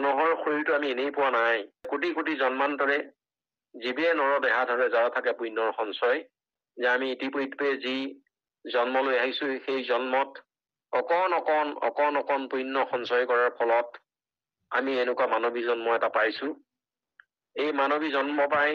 মানুহৰ শৰীৰটো আমি এনেই পোৱা নাই। কোটি কোটি জন্মান্তৰে জীৱে নৰ দেহা ধৰে যাৰ থাকে পুণ্যৰ সঞ্চয়, যে আমি ইতিপূৰ্বে যি জন্ম লৈ আহিছো সেই জন্মত অকণ অকণ পুণ্য সঞ্চয় কৰাৰ ফলত আমি এনেকুৱা মানৱী জন্ম এটা পাইছো। এই মানৱী জন্ম পাই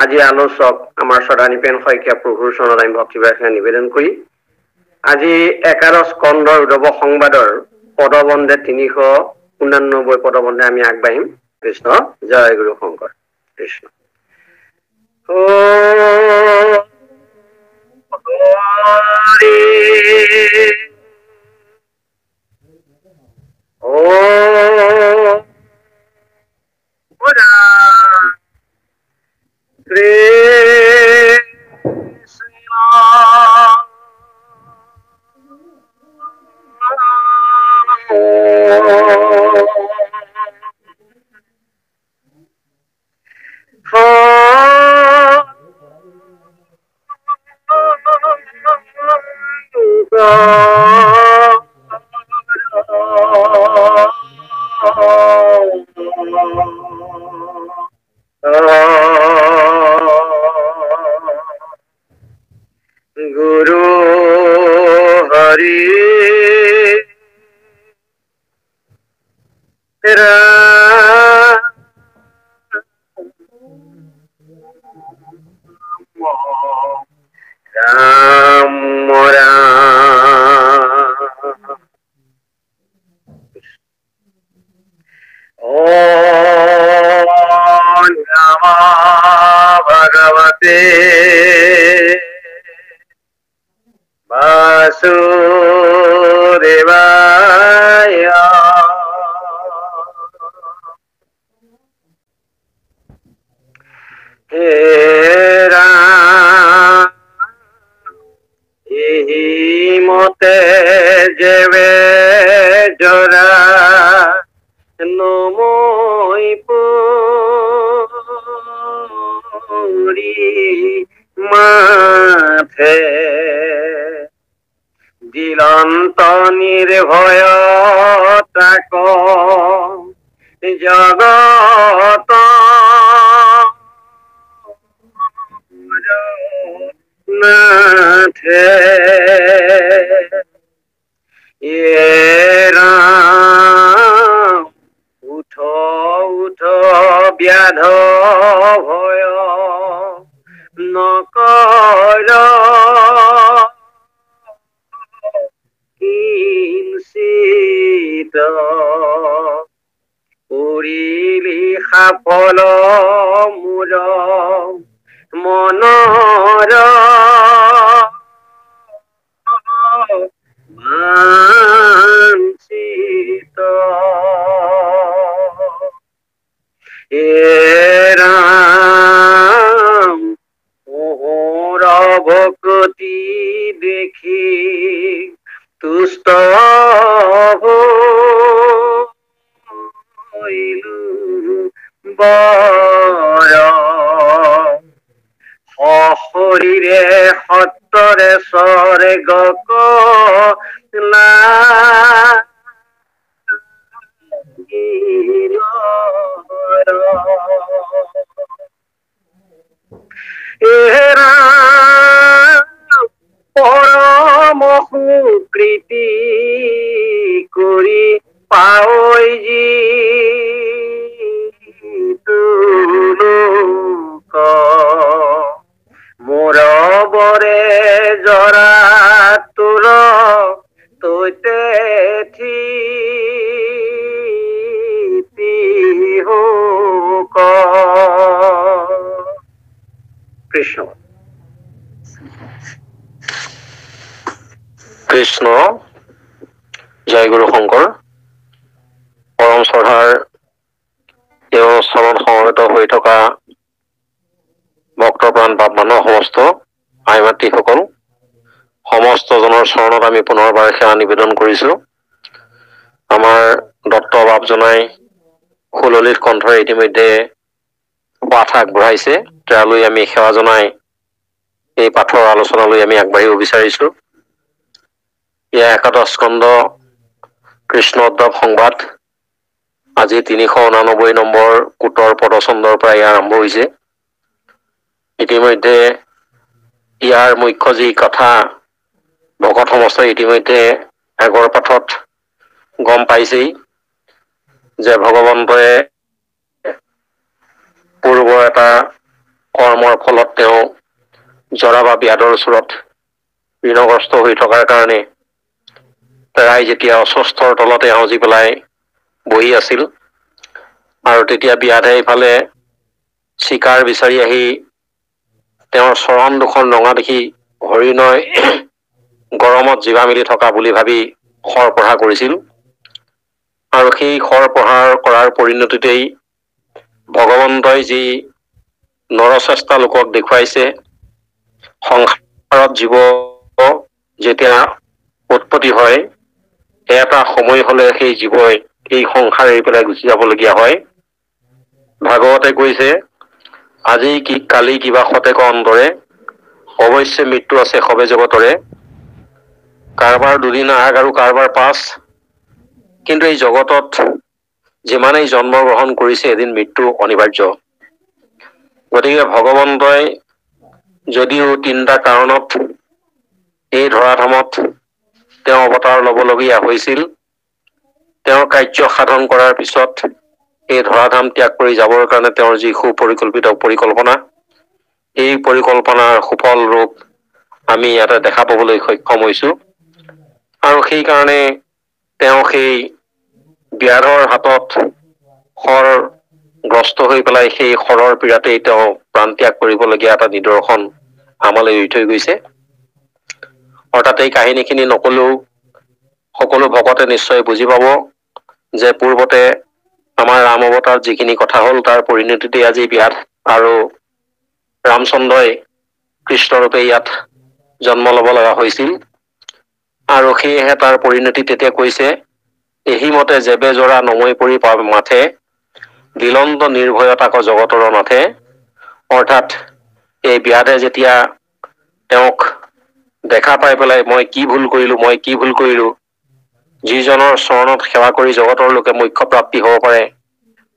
আজি আলোচক আমাৰ সদানিপেন শইকীয়া প্ৰভুৰ চৰণত আমি ভক্তিবাসনা নিবেদন কৰি আজি 11 স্কন্ধৰ উদ্ধৱ সংবাদৰ পদবন্ধে 389 পদবন্ধে আমি আগবাঢ়িম। কৃষ্ণ জয় গুৰু Shankar Krishna. Guru Hari Ram Om Namah Bhagavate Vasudevaya. He Ram Ehi Mote Jeve Jora Nomoi Puri Mathe দিলন্ত নির্ভয় তাক জগত নাথে রাম উঠ উঠ ব্যাধ ভয় নকৰ কিঞ্চিত কৰিলি সফল মোৰ মনৰ বাঞ্ছিত। হে ৰাম মোহৰ ভকতি দেখি তুষ্ট হইলু বৰ সশৰীৰে সত্তৰে স্বৰ্গক লাগিল পৰম সুকৃতি কৰি পাৱই যি তুলোক মোৰ বৰে জৰা তোৰ তৈতে হোক। কৃষ্ণ কৃষ্ণ জয় গুৰু শংকৰ। পৰম শ্ৰদ্ধাৰ তেওঁ চৰণ সমবেত হৈ থকা ভক্তপ্ৰাণ বাপ মানুহ সমস্ত আই মাতৃসকল, সমস্ত জনৰ চৰণত আমি পুনৰবাৰ সেৱা নিবেদন কৰিছো। আমাৰ দত্ত বাপজনাই সুললিত কণ্ঠৰে ইতিমধ্যে পাঠ আগবঢ়াইছে, তালৈ আমি সেৱা জনাই এই পাঠৰ আলোচনালৈ আমি আগবাঢ়িব বিচাৰিছো। এয়া একাদশ স্কন্ধ কৃষ্ণ উদ্ধৱ সংবাদ। আজি 389 নম্বৰ কুটৰ পদচন্দৰ পৰা ইয়াৰ আৰম্ভ হৈছে। ইতিমধ্যে ইয়াৰ মুখ্য যি কথা ভকত সমস্তই ইতিমধ্যে আগৰ পাঠত গম পাইছেই যে ভগৱন্তই পূৰ্বৰ এটা কৰ্মৰ ফলত তেওঁ জৰা বা ব্যাধৰ ওচৰত ঋণগ্ৰস্ত হৈ থকাৰ কাৰণে তাই যেতিয়া অস্বস্থৰ তলতে আউজি পেলাই বহি আছিল আৰু তেতিয়া ব্যাধে ইফালে চিকাৰ বিচাৰি আহি তেওঁৰ চৰণ দুখন ৰঙা দেখি হৰিণই গৰমত জীৱা মেলি থকা বুলি ভাবি শৰ প্ৰহাৰ কৰিছিল আৰু সেই শৰ প্ৰহাৰ কৰাৰ পৰিণতিতেই ভগৱন্তই যি নৰচেষ্টা লোকক দেখুৱাইছে, সংসাৰত জীৱ যেতিয়া উৎপত্তি হয় এটা সময় হলে সেই জীৱই এই সংসাৰ এৰি পেলাই গুচি যাবলগীয়া হয়। ভাগৱতে কৈছে, আজি কি কালি কিবা সতেক অন্তৰে, অৱশ্যে মৃত্যু আছে সবে জগতৰে। কাৰবাৰ দুদিন আগ আৰু কাৰবাৰ পাছ, কিন্তু এই জগতত যিমানেই জন্ম গ্ৰহণ কৰিছে এদিন মৃত্যু অনিবাৰ্য। গতিকে ভগৱন্তই যদিও 3টা কাৰণত এই ধৰাধামত তেওঁ অৱতাৰ লবলগীয়া হৈছিল, তেওঁৰ কাৰ্য সাধন কৰাৰ পিছত এই ধৰাধাম ত্যাগ কৰি যাবৰ কাৰণে তেওঁৰ যি সুপৰিকল্পিত পৰিকল্পনা, এই পৰিকল্পনাৰ সুফল ৰূপ আমি ইয়াতে দেখা পাবলৈ সক্ষম হৈছো। আৰু সেইকাৰণে তেওঁ সেই ব্যাধৰ হাতত শৰ গ্ৰস্ত হৈ পেলাই সেই শৰৰ পীড়াতেই তেওঁ প্ৰাণ ত্যাগ কৰিবলগীয়া এটা নিদৰ্শন আমালৈ এৰি থৈ গৈছে। অৰ্থাৎ এই কাহিনীখিনি নকলেও সকলো ভকতে নিশ্চয় বুজি পাব যে পূৰ্বতে আমাৰ ৰাম অৱতাৰত যিখিনি কথা হল তাৰ পৰিণতিতে আজি ব্যাধ আৰু ৰামচন্দ্ৰই কৃষ্ণৰূপে ইয়াত জন্ম লব লগা হৈছিল। আৰু সেয়েহে তাৰ পৰিণতি তেতিয়া কৈছে, এহি মতে যেবে জৰা নমৈ পৰি মাথে, দিলন্ত নিৰ্ভয়তাক জগতৰ নাথে। অৰ্থাৎ এই ব্যাধে যেতিয়া তেওঁক দেখা পাই পেলাই মই কি ভুল কৰিলো, যিজনৰ চৰণত সেৱা কৰি জগতৰ লোকে মোক্ষ প্ৰাপ্তি হব পাৰে,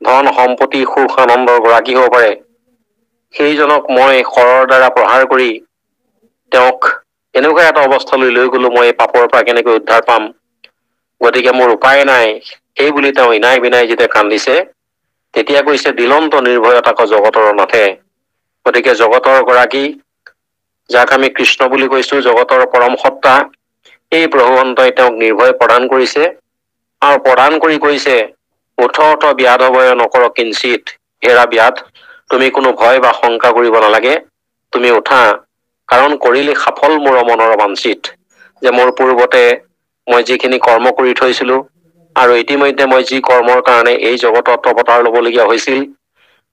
ধন সম্পত্তি সুখ আনন্দৰ গৰাকী হব পাৰে, সেইজনক মই শৰৰ দ্বাৰা প্ৰহাৰ কৰি তেওঁক এনেকুৱা এটা অৱস্থালৈ লৈ গলো, মই পাপৰ পৰা কেনেকৈ উদ্ধাৰ পাম, গতিকে মোৰ উপায় নাই। এই বুলি তেওঁ ইনাই বিনাই যেতিয়া কান্দিছে, তেতিয়া কৈছে দিলন্ত নিৰ্ভয়তাক জগতৰ নাথে। গতিকে জগতৰ গৰাকী, যাক আমি কৃষ্ণ বুলি কৈছো, জগতৰ পৰম সত্তা, এই প্ৰভুৱন্তই তেওঁক নিৰ্ভয় প্ৰদান কৰিছে আৰু প্ৰদান কৰি কৈছে, উঠ উঠ ব্যাধ ভয় নকৰ কিঞ্চিত। হেৰা ব্যাধ, তুমি কোনো ভয় বা শংকা কৰিব নালাগে, তুমি উঠা, কাৰণ কৰিলে সাফল মোৰ মনৰ বাঞ্ছিত। যে মোৰ পূৰ্বতে মই যিখিনি কৰ্ম কৰি থৈছিলো আৰু ইতিমধ্যে মই যি কৰ্মৰ কাৰণে এই জগতত অৱতাৰ লবলগীয়া হৈছিল,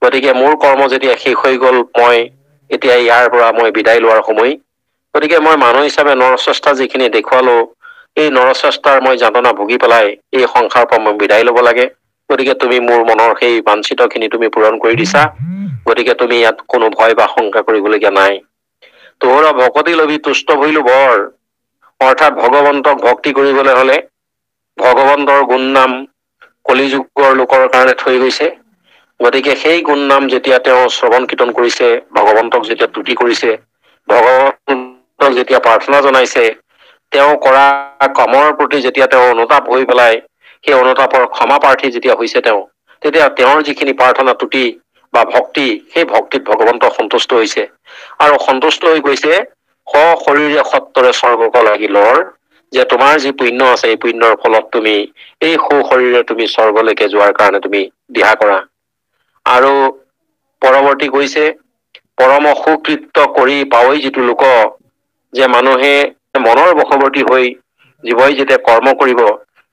গতিকে মোৰ কৰ্ম যেতিয়া শেষ হৈ গল, মই এতিয়া ইয়াৰ পৰা মই বিদায় লোৱাৰ সময়। গতিকে মই মানুহ হিচাপে নৰচেষ্টা যিখিনি দেখুৱালো, এই নৰচেষ্টাৰ মই যাতনা ভুগি পেলাই এই সংসাৰ পৰা মই বিদায় লব লাগে। গতিকে তুমি মোৰ মনৰ সেই বাঞ্ছিত খিনি তুমি পূৰণ কৰি দিছা, গতিকে তুমি ইয়াত কোনো ভয় বা শংকা কৰিবলগীয়া নাই। তোহৰা ভকতি লবি তুষ্ট ভইলো বৰ। অৰ্থাৎ ভগৱন্তক ভক্তি কৰিবলৈ হলে ভগৱন্তৰ গুণ নাম কলিযুগৰ লোকৰ কাৰণে থৈ গৈছে। গতিকে সেই গুণ নাম যেতিয়া তেওঁ শ্ৰৱণ কীৰ্তন কৰিছে, ভগৱন্তক যেতিয়া তুতি কৰিছে, ভগৱন্তক যেতিয়া প্ৰাৰ্থনা জনাইছে, তেওঁ কৰা কামৰ প্ৰতি যেতিয়া তেওঁ অনুতাপ হৈ পেলাই সেই অনুতাপৰ ক্ষমা প্ৰাৰ্থী যেতিয়া হৈছে তেওঁ, তেতিয়া তেওঁৰ যিখিনি প্ৰাৰ্থনা তুতি বা ভক্তি, সেই ভক্তিত ভগৱন্ত সন্তুষ্ট হৈছে আৰু সন্তুষ্ট হৈ গৈছে, সশৰীৰে সত্তৰে স্বৰ্গক লাগিলৰ, যে তোমাৰ যি পুণ্য আছে এই পুণ্যৰ ফলত তুমি এই সশৰীৰে তুমি স্বৰ্গলৈকে যোৱাৰ কাৰণে তুমি দিহা কৰা। আৰু পৰৱৰ্তী কৈছে, পৰম সুকৃত্য কৰি পাৱই যিটো লোক, যে মানুহে মনৰ বশৱৰ্তী হৈ জীৱই যেতিয়া কৰ্ম কৰিব,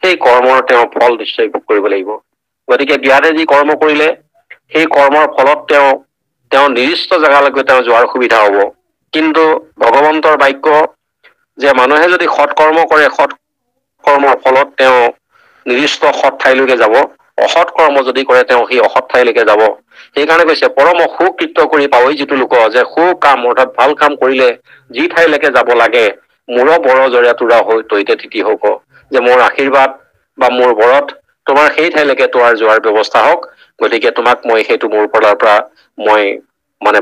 সেই কৰ্মৰ তেওঁ ফল নিশ্চয় ভোগ কৰিব লাগিব। গতিকে ব্যাধে যি কৰ্ম কৰিলে, সেই কৰ্মৰ ফলত তেওঁ তেওঁ নিৰ্দিষ্ট জেগালৈকে তেওঁ যোৱাৰ সুবিধা হ'ব। কিন্তু ভগৱন্তৰ বাক্য যে মানুহে যদি সৎকৰ্ম কৰে, সৎ কৰ্মৰ ফলত তেওঁ নিৰ্দিষ্ট সৎ ঠাইলৈকে যাব, অসৎ কৰ্ম যদি কৰে তেওঁ সেই অসৎ ঠাইলৈকে যাব। সেইকাৰণে কৈছে পৰম সুকৃত্য কৰি পাৱই যিটো লোক, যে সু কাম অৰ্থাৎ ভাল কাম কৰিলে যি ঠাইলৈকে যাব লাগে, মোৰ বৰ জৰীয়া তোৰা হৈ তৈতে তিতি হওক, যে মোৰ আশীৰ্বাদ বা মোৰ বৰত তোমাৰ সেই ঠাইলৈকে তোমাৰ যোৱাৰ ব্যৱস্থা হওক। গতিকে তোমাক মই সেইটো মোৰ ফালৰ পৰা মই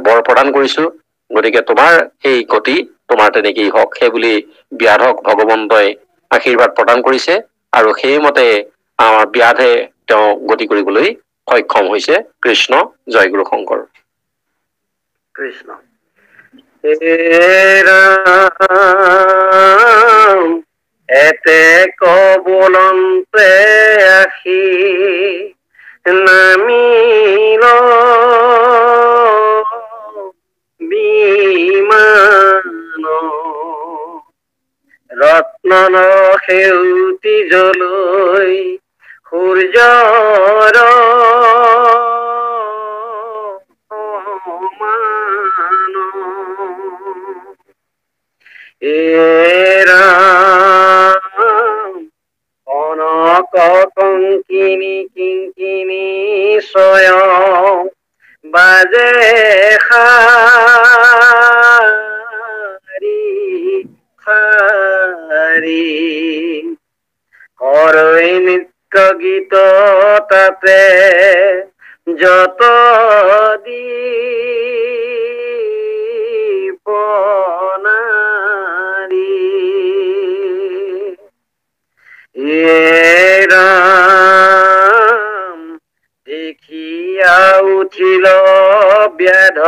বৰ প্ৰদান কৰিছো। গতিকে তোমাৰ সেই গতি তোমাৰ তেনেকেই হওক, সেই বুলি ব্যাধক ভগৱন্তই আশীৰ্বাদ প্ৰদান কৰিছে। আৰু সেইমতে ব্যাধে তেওঁ গতি কৰিবলৈ সক্ষম হৈছে। কৃষ্ণ জয় গুৰু শংকৰ। কৃষ্ণ। হে ৰাম এতে কবলন্তে আহি নামিল বিমান, ৰত্নন সেউতি জলৈ সূৰ্যৰ সমান, এ ৰাম কনক কংকিনী কিংকিনী স্বয়ং বাজে শাৰী শাৰী, কৰৈ নৃত্য গীত তাতে যত দীপ নাৰী, এ ৰাম দেখিয়া উঠিল ব্যাধ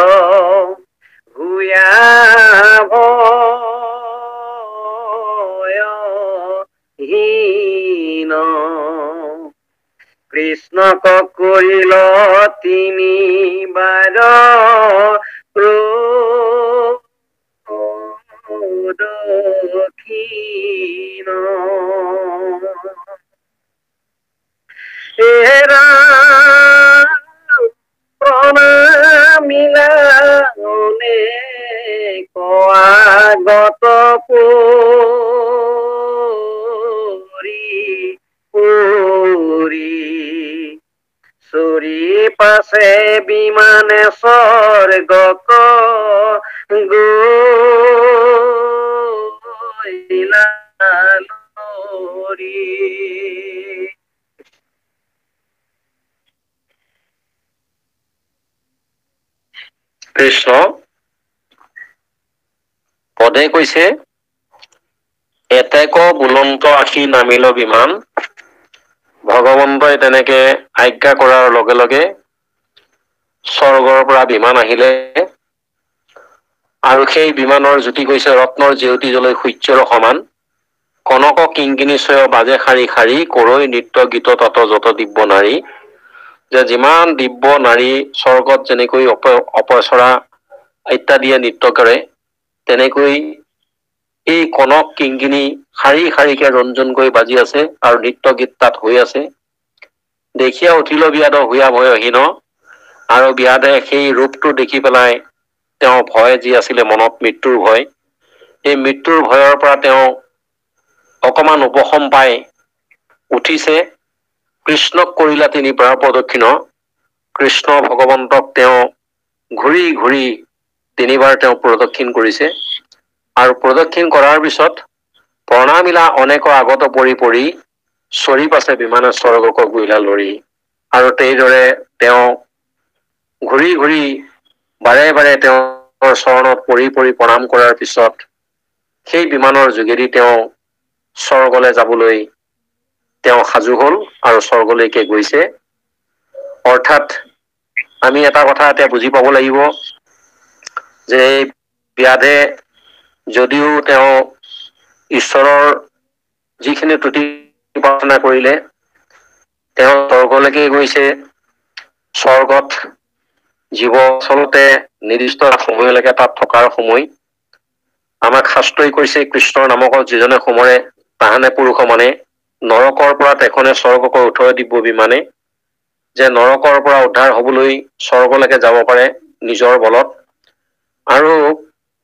ভূয়া ভয়হীন, কৃষ্ণক কৰিল তিনি বাৰ প্ৰদক্ষিণ, হে ৰাম প্ৰণামিলা কোৱাগত পৰি পৰি, চৰি পাছে বিমানে স্বৰ্গক গৈলা লৰি। কৃষ্ণ পদে কৈছে এতেক বুলন্ত আশী নামিল বিমান। ভগৱন্তই তেনেকে আজ্ঞা কৰাৰ লগে লগে স্বৰ্গৰ পৰা বিমান আহিলে, আৰু সেই বিমানৰ জ্যোতি কৈছে ৰত্নৰ জেউতি জ্বলৈ সূৰ্যৰ সমান, কনক কিংকিনী ছয় বাজে শাৰী শাৰী, কৰৈ নৃত্য গীত তত যত দিব্য নাৰী। যে যিমান দিব্য নাৰী স্বৰ্গত যেনেকৈ অপচৰা ইত্যাদিয়ে নৃত্য কৰে, তেনেকৈ এই কনক কিংকিনী শাৰী শাৰীকে ৰঞ্জনকৈ বাজি আছে আৰু নৃত্য গীত তাত হৈ আছে। দেখিয়া উঠিল ব্যাধ ভূয়া ভয়হীন, আৰু ব্যাধে সেই ৰূপটো দেখি পেলাই তেওঁ ভয় যি আছিলে মনত, মৃত্যুৰ ভয়, এই মৃত্যুৰ ভয়ৰ পৰা তেওঁ অকমান উপশম পাই উঠিছে। কৃষ্ণক কৰিলা তিনি বাৰ প্ৰদক্ষিণ, কৃষ্ণ ভগৱন্তক তেওঁ ঘূৰি ঘূৰি তিনিবাৰ তেওঁ প্ৰদক্ষিণ কৰিছে। আৰু প্ৰদক্ষিণ কৰাৰ পিছত প্ৰণামিলা অনেক আগত পৰি পৰি, চৰি পাছে বিমানে স্বৰ্গক গৈলা লৰি। আৰু এইদৰে তেওঁ ঘূৰি ঘূৰি বাৰে বাৰে তেওঁৰ চৰণত পৰি পৰি প্ৰণাম কৰাৰ পিছত সেই বিমানৰ যোগেদি তেওঁ স্বৰ্গলৈ যাবলৈ তেওঁ সাজু হল আৰু স্বৰ্গলৈকে গৈছে। অৰ্থাৎ আমি এটা কথা এতিয়া বুজি পাব লাগিব যে ব্যাধে যদিও তেওঁ ঈশ্বৰৰ যিখিনি তুতি প্ৰাৰ্থনা কৰিলে, তেওঁ স্বৰ্গলৈকে গৈছে। স্বৰ্গত জীৱ আচলতে নিৰ্দিষ্ট সময়লৈকে তাত থকাৰ সময়। আমাক শাস্ত্ৰই কৈছে কৃষ্ণৰ নামকত যিজনে সোমৰে তাহানে পুৰুষ মানে, নৰকৰ পৰা তেখনে স্বৰ্গক উঠৰ দিব্য বিমানে। যে নৰকৰ পৰা উদ্ধাৰ হবলৈ স্বৰ্গলৈকে যাব পাৰে, নিজৰ বলত আৰু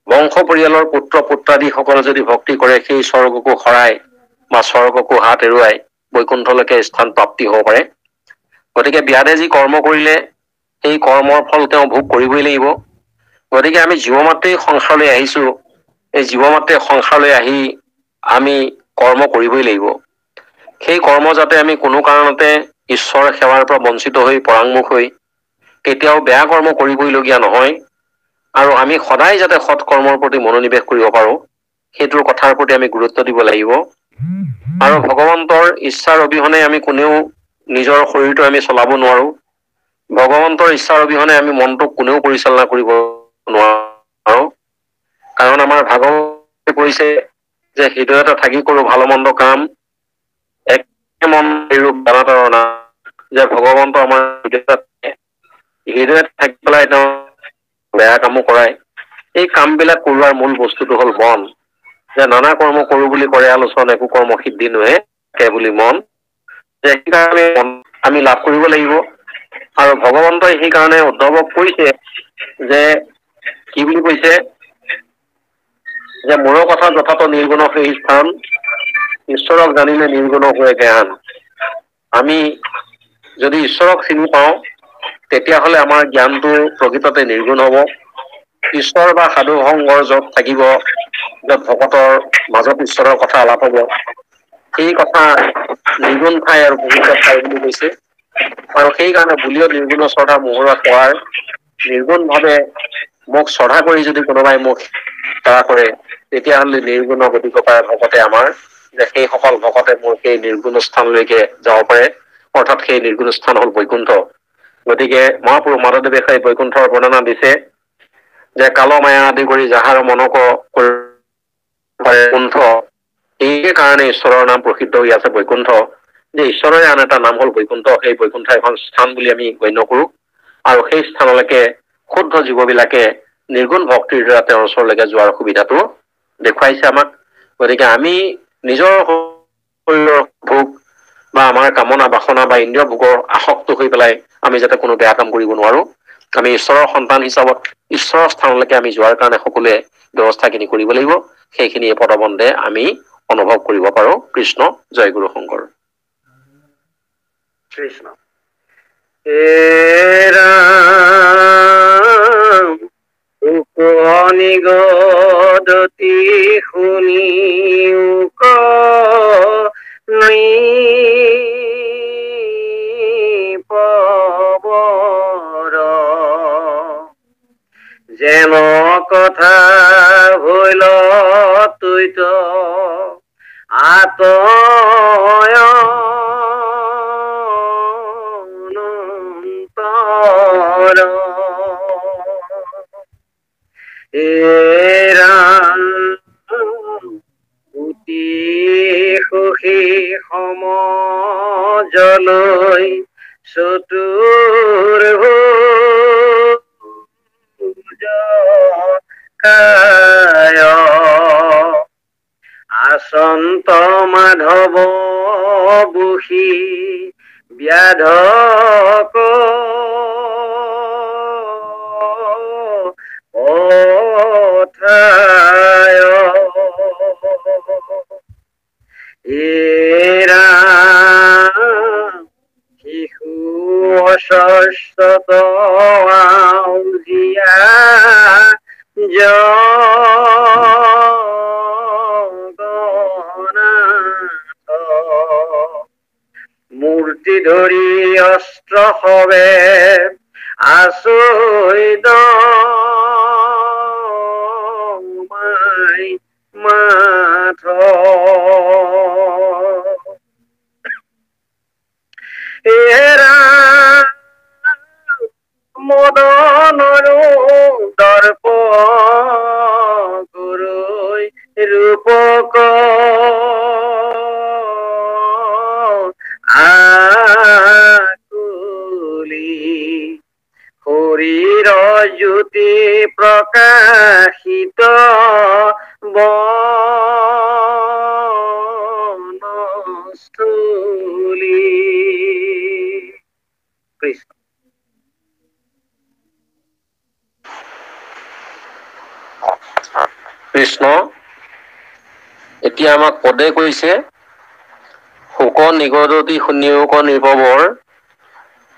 বংশ পৰিয়ালৰ পুত্ৰ পুত্ৰাদিসকলে যদি ভক্তি কৰে সেই স্বৰ্গকো হৰাই বা স্বৰ্গকো হাত এৰুৱাই বৈকুণ্ঠলৈকে স্থান প্ৰাপ্তি হ'ব পাৰে। গতিকে ব্যাধে যি কৰ্ম কৰিলে সেই কৰ্মৰ ফল তেওঁ ভোগ কৰিবই লাগিব। গতিকে আমি জীৱ মাত্ৰেই সংসাৰলৈ আহিছো, এই জীৱ মাত্ৰে সংসাৰলৈ আহি আমি কৰ্ম কৰিবই লাগিব। সেই কৰ্ম যাতে আমি কোনো কাৰণতে ঈশ্বৰ সেৱাৰ পৰা বঞ্চিত হৈ পৰাংমুখ হৈ কেতিয়াও বেয়া কৰ্ম কৰিবইলগীয়া নহয় আৰু আমি সদায় যাতে সৎ কৰ্মৰ প্ৰতি মনোনিৱেশ কৰিব পাৰো সেইটোৰ কথাৰ প্ৰতি আমি গুৰুত্ব দিব লাগিব। আৰু ভগৱন্তৰ ইচ্ছাৰ অবিহনে আমি কোনেও নিজৰ শৰীৰটো আমি চলাব নোৱাৰো। ভগৱন্তৰ ইচ্ছাৰ অবিহনে আমি মনটোক কোনেও পৰিচালনা কৰিব নোৱাৰো। কাৰণ আমাৰ ভাগৱতে কৈছে যে হৃদয়তে থাকি কৰো ভাল মন্দ কাম এক মন যে ভগৱন্ত আমাৰ হৃদয়ত থাকি পেলাই তেওঁ বেয়া কামো কৰাই। এই কামবিলাক কৰোৱাৰ মূল বস্তুটো হল মন। যে নানা কৰ্ম কৰো বুলি কৰে আলোচন একো কৰ্ম সিদ্ধি নহে বুলি মন। যে সেইকাৰণে আমি লাভ কৰিব লাগিব। আৰু ভগৱন্তই সেইকাৰণে উদ্ধৱক কৈছে যে কি বুলি কৈছে যে মোৰৰ কথা যথাৰ্থ নিৰ্গুণ সেই স্থান ঈশ্বৰক জানিলে নিৰ্গুণ হৈ জ্ঞান। আমি যদি ঈশ্বৰক চিনি পাওঁ তেতিয়াহলে আমাৰ জ্ঞানটো প্ৰকৃততে নিৰ্গুণ হব। ঈশ্বৰ বা সাধু সংগৰ যত থাকিব, যত ভকতৰ মাজত ঈশ্বৰৰ কথা আলাপ হব, সেই কথা নিৰ্গুণ ঠাই আৰু পবিত্ৰ ঠাই বুলি কৈছে। আৰু সেইকাৰণে বুলিও নিৰ্গুণ শ্ৰদ্ধা মোহৰা সেৱাৰ নিৰ্গুণ ভাৱে মোক শ্ৰদ্ধা কৰি যদি কোনোবাই মোক সেৱা কৰে তেতিয়াহলে নিৰ্গুণ গতি পাৰে ভকতে আমাৰ যে সেইসকল ভকতে মোৰ সেই নিৰ্গুণ স্থানলৈকে যাব পাৰে। অৰ্থাৎ সেই নিৰ্গুণ স্থান হল বৈকুণ্ঠ। গতিকে মহাপুৰুষ মাধৱদেৱে সেই বৈকুণ্ঠৰ বৰ্ণনা দিছে যে কাল মায়া আদি কৰি যাহাৰ মনক বৈকুণ্ঠ, এই কাৰণে ঈশ্বৰৰ নাম প্ৰসিদ্ধ হৈ আছে বৈকুণ্ঠ। যে ঈশ্বৰৰে আন এটা নাম হল বৈকুণ্ঠ। সেই বৈকুণ্ঠ এখন স্থান বুলি আমি গণ্য কৰো আৰু সেই স্থানলৈকে শুদ্ধ জীৱ বিলাকে নিৰ্গুণ ভক্তিৰ দ্বাৰা তেওঁৰ ওচৰলৈকে যোৱাৰ সুবিধাটো দেখুৱাইছে আমাক। গতিকে আমি নিজৰ শৰীৰৰ ভোগ বা আমাৰ কামনা বাসনা বা ইন্দ্ৰিয় ভোগৰ আসক্ত হৈ পেলাই আমি যাতে কোনো বেয়া কাম কৰিব নোৱাৰো। আমি ঈশ্বৰৰ সন্তান হিচাপত ঈশ্বৰৰ স্থানলৈকে আমি যোৱাৰ কাৰণে সকলোৱে ব্যৱস্থাখিনি কৰিব লাগিব। সেইখিনি পদবন্ধে আমি অনুভৱ কৰিব পাৰো। কৃষ্ণ জয় গুৰু শংকৰ। কৃষ্ণ। হে ৰাম নিগদতি শুনিও নাই পবৰ যেন কথা হইল তুইত আতয় সুখী সমজলৈ চতুৰ কায় আচন্ত মাধৱ বুহি ব্যাধক অথায় এৰা শিশু অস্বস্ত আউজিয়া জগন্নাথ মূৰ্তি ধৰি অস্ত্ৰ হবে আচৰিত মাই মাথ এৰা মদনৰো দৰ্প গুৰুই ৰূপক আকুলি শৰীৰ জ্যোতি প্ৰকাশিত বনস্থলী। কৃষ্ণ। কৃষ্ণ এতিয়া আমাক পদে কৈছে, শোক নিগদতি নিয়োগ নিৰ্ভৱৰ,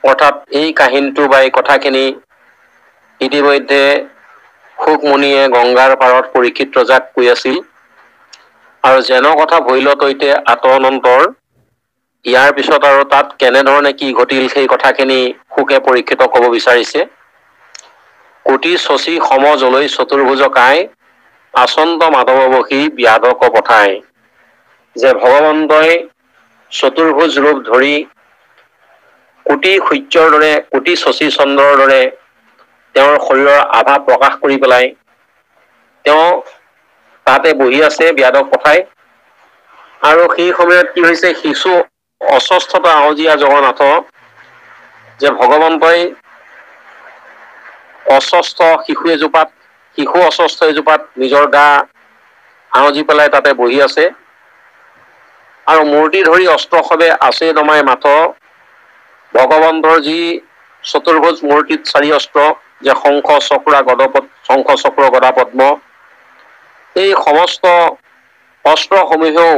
অৰ্থাৎ এই কাহিনীটো বা এই কথাখিনি ইতিমধ্যে শুকমুনিয়ে গংগাৰ পাৰত পৰীক্ষিত ৰজাক কৈ আছিল। আৰু যেন কথা ভৈল তৈতে আত অনন্তৰ, ইয়াৰ পিছত আৰু তাত কেনেধৰণে কি ঘটিল সেই কথাখিনি শুকে পৰীক্ষিতক ক'ব বিচাৰিছে। কোটি শশী সম জলৈ চতুৰ্ভুজ কায়, আচন্ত মাধৱ বসী ব্যাধক পঠায়। যে ভগৱন্তই চতুৰ্ভুজ ৰূপ ধৰি কোটি সূৰ্যৰ দৰে, কোটি শশী চন্দ্ৰৰ দৰে তেওঁৰ শৰীৰৰ আভা প্ৰকাশ কৰি পেলাই তেওঁ তাতে বহি আছে ব্যাধক পঠাই। আৰু সেই সময়ত কি হৈছে, শিশু অস্বস্থতা আহজীয়া জগন্নাথ, যে ভগৱন্তই অস্বস্থ শিশু অস্বস্থ এজোপাত নিজৰ গা আউজি পেলাই তাতে বহি আছে। আৰু মূৰ্তি ধৰি অস্ত্ৰসৱে আছে নমাই মাথ, ভগৱন্তৰ যি চতুৰ্ভুজ মূৰ্তিত চাৰি অস্ত্ৰ, যে শংখ চক্ৰ গদা পদ্ম, এই সমস্ত অস্ত্ৰসমূহেও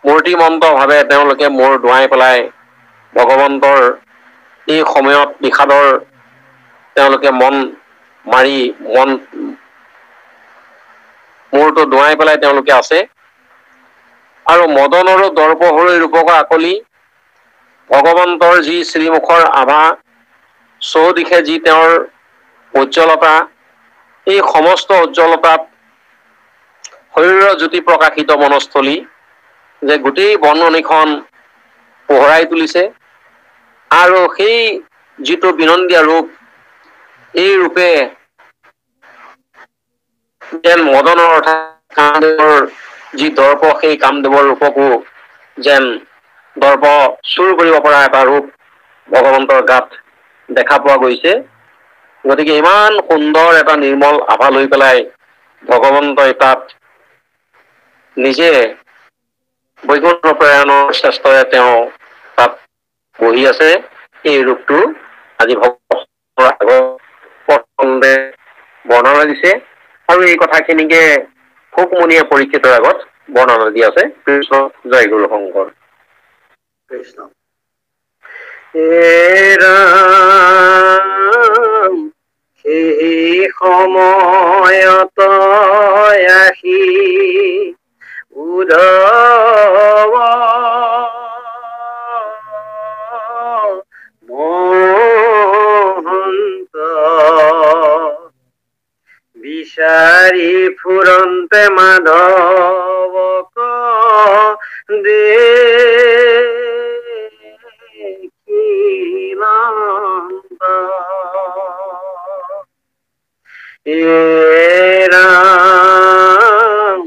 মূৰ্তিমন্ত ভাৱে তেওঁলোকে মূৰ দোৱাই পেলাই ভগৱন্তৰ এই সময়ত বিষাদৰ তেওঁলোকে মূৰটো দোৱাই পেলাই তেওঁলোকে আছে। আৰু মদনৰো দৰ্পহৰৈ ৰূপক আকলি, ভগৱন্তৰ যি শ্ৰীমুখৰ আভা, চৌদিশে যি তেওঁৰ উজ্জ্বলতা, এই সমস্ত উজ্জ্বলতাত শৰীৰৰ জ্যোতি প্ৰকাশিত মনস্থলী, যে গোটেই বননিখন পোহৰাই তুলিছে। আৰু সেই যিটো বিনন্দীয়া ৰূপ, এই ৰূপে যেন মদনৰ অৰ্থাৎ কামদেৱৰ যি দৰ্প, সেই কামদেৱৰ ৰূপকো যেন দৰ্প চুৰ কৰিব পৰা এটা ৰূপ ভগৱন্তৰ গাত দেখা পোৱা গৈছে। গতিকে ইমান সুন্দৰ এটা নিৰ্মল আভা লৈ পেলাই ভগৱন্তই তাত নিজে বৈকুণ্ঠ প্ৰয়াণৰ চেষ্টাৰে তেওঁ তাত বহি আছে। এই ৰূপটো আজি ভগৱন্তৰ আগত বৰ্ণনা দিছে। আৰু এই কথাখিনিকে শুকমুনিয়ে পৰীক্ষিতৰ আগত বৰ্ণনা দি আছে। কৃষ্ণ জয় গুৰু শংকৰ। কৃষ্ণ। ৰাম সেই সময়ত আহি উদ্ধৱ মহন্ত বিচাৰি ফুৰন্তে মাধৱক দেখিলান্ত। ৰাম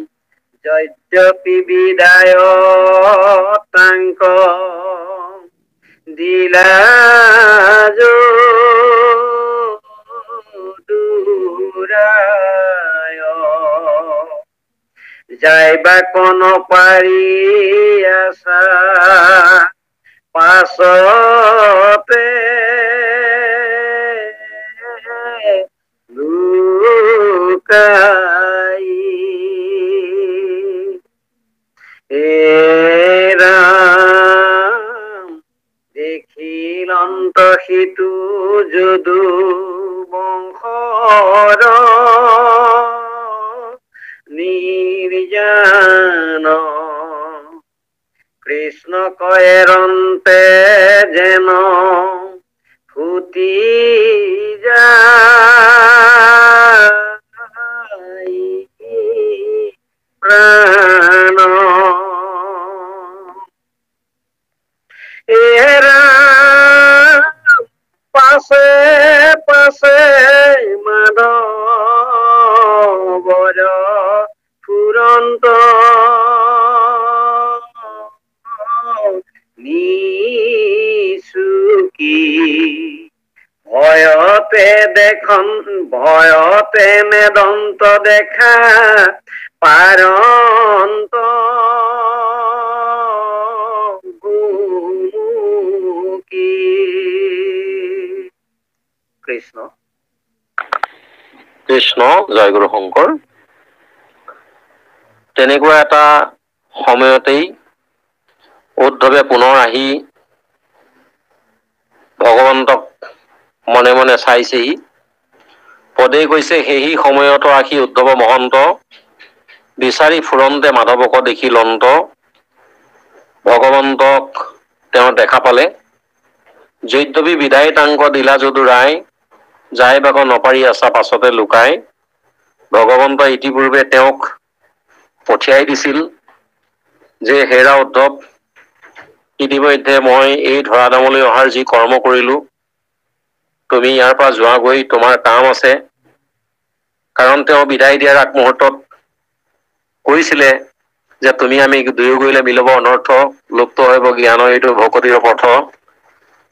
যদ্যপি বিদায় তাংক দিলা দূৰায়, যাইবা কোন পাৰি আছা পাছতে লুকাই। ৰাম দেখিলন্ত সিটো যদু বংশৰ নিৰ্জান, কৃষ্ণ কয়েৰন্তে যেন ফুটি যায় প্ৰাণ। ৰাম পাছে পাছে মাধৱৰ ফুৰন্ত নিচুকি, ভয়তে মেদন্ত দেখা পাৰন্ত গুমুকি। কৃষ্ণ। কৃষ্ণ জয় গুৰু শংকৰ। তেনেকুৱা এটা সময়তেই উদ্ধৱে পুনৰ আহি ভগৱন্তক মনে মনে চাইছেহি। পদে কৈছে, সেই সময়ত আহি উদ্ধৱ মহন্ত বিচাৰি ফুৰন্তে মাধৱক দেখি লন্ত। ভগৱন্তক তেওঁ দেখা পালে। যদ্যপি বিদায় তাংক দিলা যদু ৰায়, যাই বাক নপাৰি আছা পাছতে লুকাই। ভগৱন্তই ইতিপূৰ্বে তেওঁক পঠিয়াই দিছিল যে হেৰা উদ্ধৱ, ইতিমধ্যে মই এই ধৰাধামলৈ অহাৰ যি কৰ্ম কৰিলো, তুমি ইয়াৰ পৰা যোৱাগৈ, তোমাৰ কাম আছে। কাৰণ তেওঁ বিদায় দিয়াৰ আগমুহূৰ্তত কৈছিলে যে তুমি আমি দুয়ো গৈলে মিলব অনৰ্থ, লুপ্ত হ'ব জ্ঞানৰ এইটো ভকতিৰ পথ।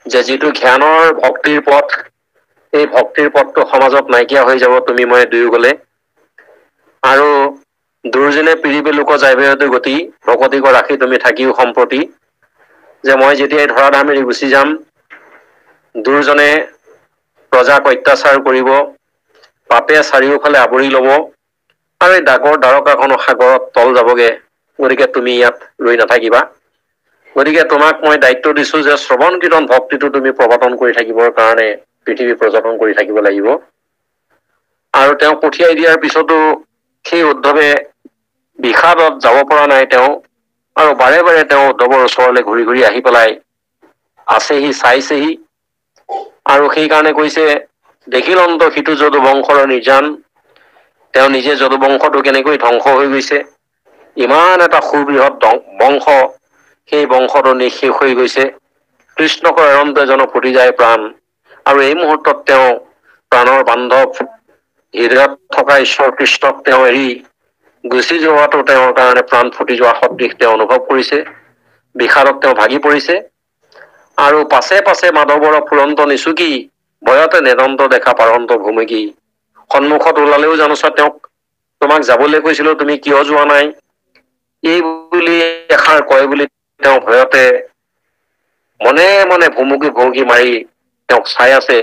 যে যিটো জ্ঞানৰ ভক্তিৰ পথ, এই ভক্তিৰ পথটো সমাজত নাইকিয়া হৈ যাব তুমি মই দুয়ো গলে। আৰু দুৰ্জনে পিৰিবে লোক যাইবে গতি, ভকতিক ৰাখি তুমি থাকিও সম্প্ৰতি। যে মই যেতিয়াই ধৰাধাম এৰি গুচি যাম, দুৰ্জনে প্ৰজাক অত্যাচাৰ কৰিব, পাপে চাৰিওফালে আৱৰি লব, আৰু এই ডাকৰ দ্বাৰকাখনো সাগৰত তল যাবগে। গতিকে তুমি ইয়াত ৰৈ নাথাকিবা। গতিকে তোমাক মই দায়িত্ব দিছো যে শ্ৰৱণ কীৰ্তন ভক্তিটো তুমি প্ৰৱৰ্তন কৰি থাকিবৰ কাৰণে পৃথিৱী পৰ্যটন কৰি থাকিব লাগিব। আৰু তেওঁ পঠিয়াই দিয়াৰ পিছতো সেই উদ্ধৱে বিষাদত যাব পৰা নাই তেওঁ, আৰু বাৰে বাৰে তেওঁ উদ্ধৱৰ ওচৰলৈ ঘূৰি ঘূৰি আহি পেলাই আছেহি, চাইছেহি। আৰু সেইকাৰণে কৈছে, দেখিলন্ত সিটো যদু বংশৰ নিৰ্যান। তেওঁ নিজে যদু বংশটো কেনেকৈ ধ্বংস হৈ গৈছে, ইমান এটা সুবৃহৎ বংশ, সেই বংশটো নিঃশেষ হৈ গৈছে। কৃষ্ণক এৰন্তে যেন ফুটি যায় প্ৰাণ। আৰু এই মুহূৰ্তত তেওঁ প্ৰাণৰ বান্ধৱ হৃদয়ত থকা ঈশ্বৰ কৃষ্ণক তেওঁ এৰি গুচি যোৱাটো তেওঁৰ কাৰণে প্ৰাণ ফুটি যোৱা সদৃশ তেওঁ অনুভৱ কৰিছে। বিষাদত তেওঁ ভাগি পৰিছে। আৰু পাছে পাছে মাধৱৰ ফুৰন্ত নিচুকি, ভয়তে নেদন্ত দেখা পাৰন্ত ভুমুকি। সন্মুখত ওলালেও জানোচা তেওঁক, তোমাক যাবলৈ কৈছিলো তুমি কিয় যোৱা নাই, এই বুলি এষাৰ কয় বুলি তেওঁ ভয়তে মনে মনে ভুমুকি ভুমুকি মাৰি তেওঁক চাই আছে।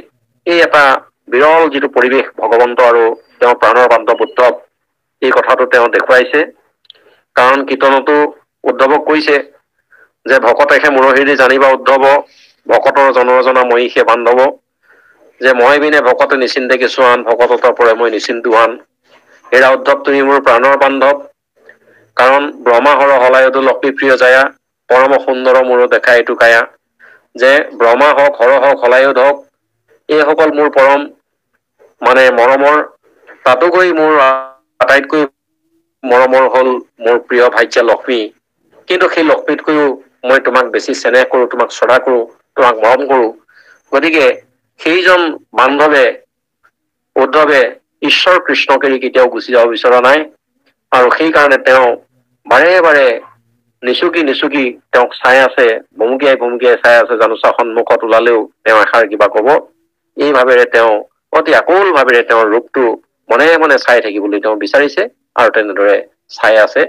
এই এটা বিৰল যিটো পৰিৱেশ ভগৱন্ত আৰু তেওঁৰ প্ৰাণৰ বান্ধৱ উদ্ধৱ, এই কথাটো তেওঁ দেখুৱাইছে। কাৰণ কীৰ্তনতো উদ্ধৱক কৈছে যে ভকতেহে মুৰহীৰে জানিবা উদ্ধৱ, ভকতৰ জনৰজনা মহিষে বান্ধৱ। যে মই বিনে ভকতে নিচিন্তে কিছুৱান, ভকততা পৰে মই নিচিন্তু আন। হেৰা উদ্ধৱ তুমি মোৰ প্ৰাণৰ বান্ধৱ। কাৰণ ব্ৰহ্মা হৰ হলায়তো লক্ষ্মী প্ৰিয় জায়া, পৰম সুন্দৰ মোৰো দেখা এইটো কায়া। যে ব্ৰহ্মা হওক, হৰ হওক, হলায়ুধ হওক, এইসকল মোৰ পৰম মৰমৰ। তাতোকৈ মোৰ আটাইতকৈ মৰমৰ হল মোৰ প্ৰিয় ভাৰ্যা লক্ষ্মী। কিন্তু সেই লক্ষ্মীতকৈও মই তোমাক বেছি চেনেহ কৰো, তোমাক শ্ৰদ্ধা কৰো, তোমাক মৰম কৰো। গতিকে সেইজন বান্ধৱে উদ্ধৱে ঈশ্বৰ কৃষ্ণক এৰি কেতিয়াও গুচি যাব বিচৰা নাই। আৰু সেইকাৰণে তেওঁ বাৰে বাৰে নিচুকি নিচুকি তেওঁক চাই আছে, ভুমুকিয়াই ভুমুকিয়াই চাই আছে, জানোচা সন্মুখত ওলালেও তেওঁ এষাৰ কিবা কব। এই ভাৱেৰে তেওঁ অতি আকুল ভাৱেৰে তেওঁৰ ৰূপটো মনে মনে চাই থাকিবলৈ তেওঁ বিচাৰিছে। আৰু তেনেদৰে চাই আছে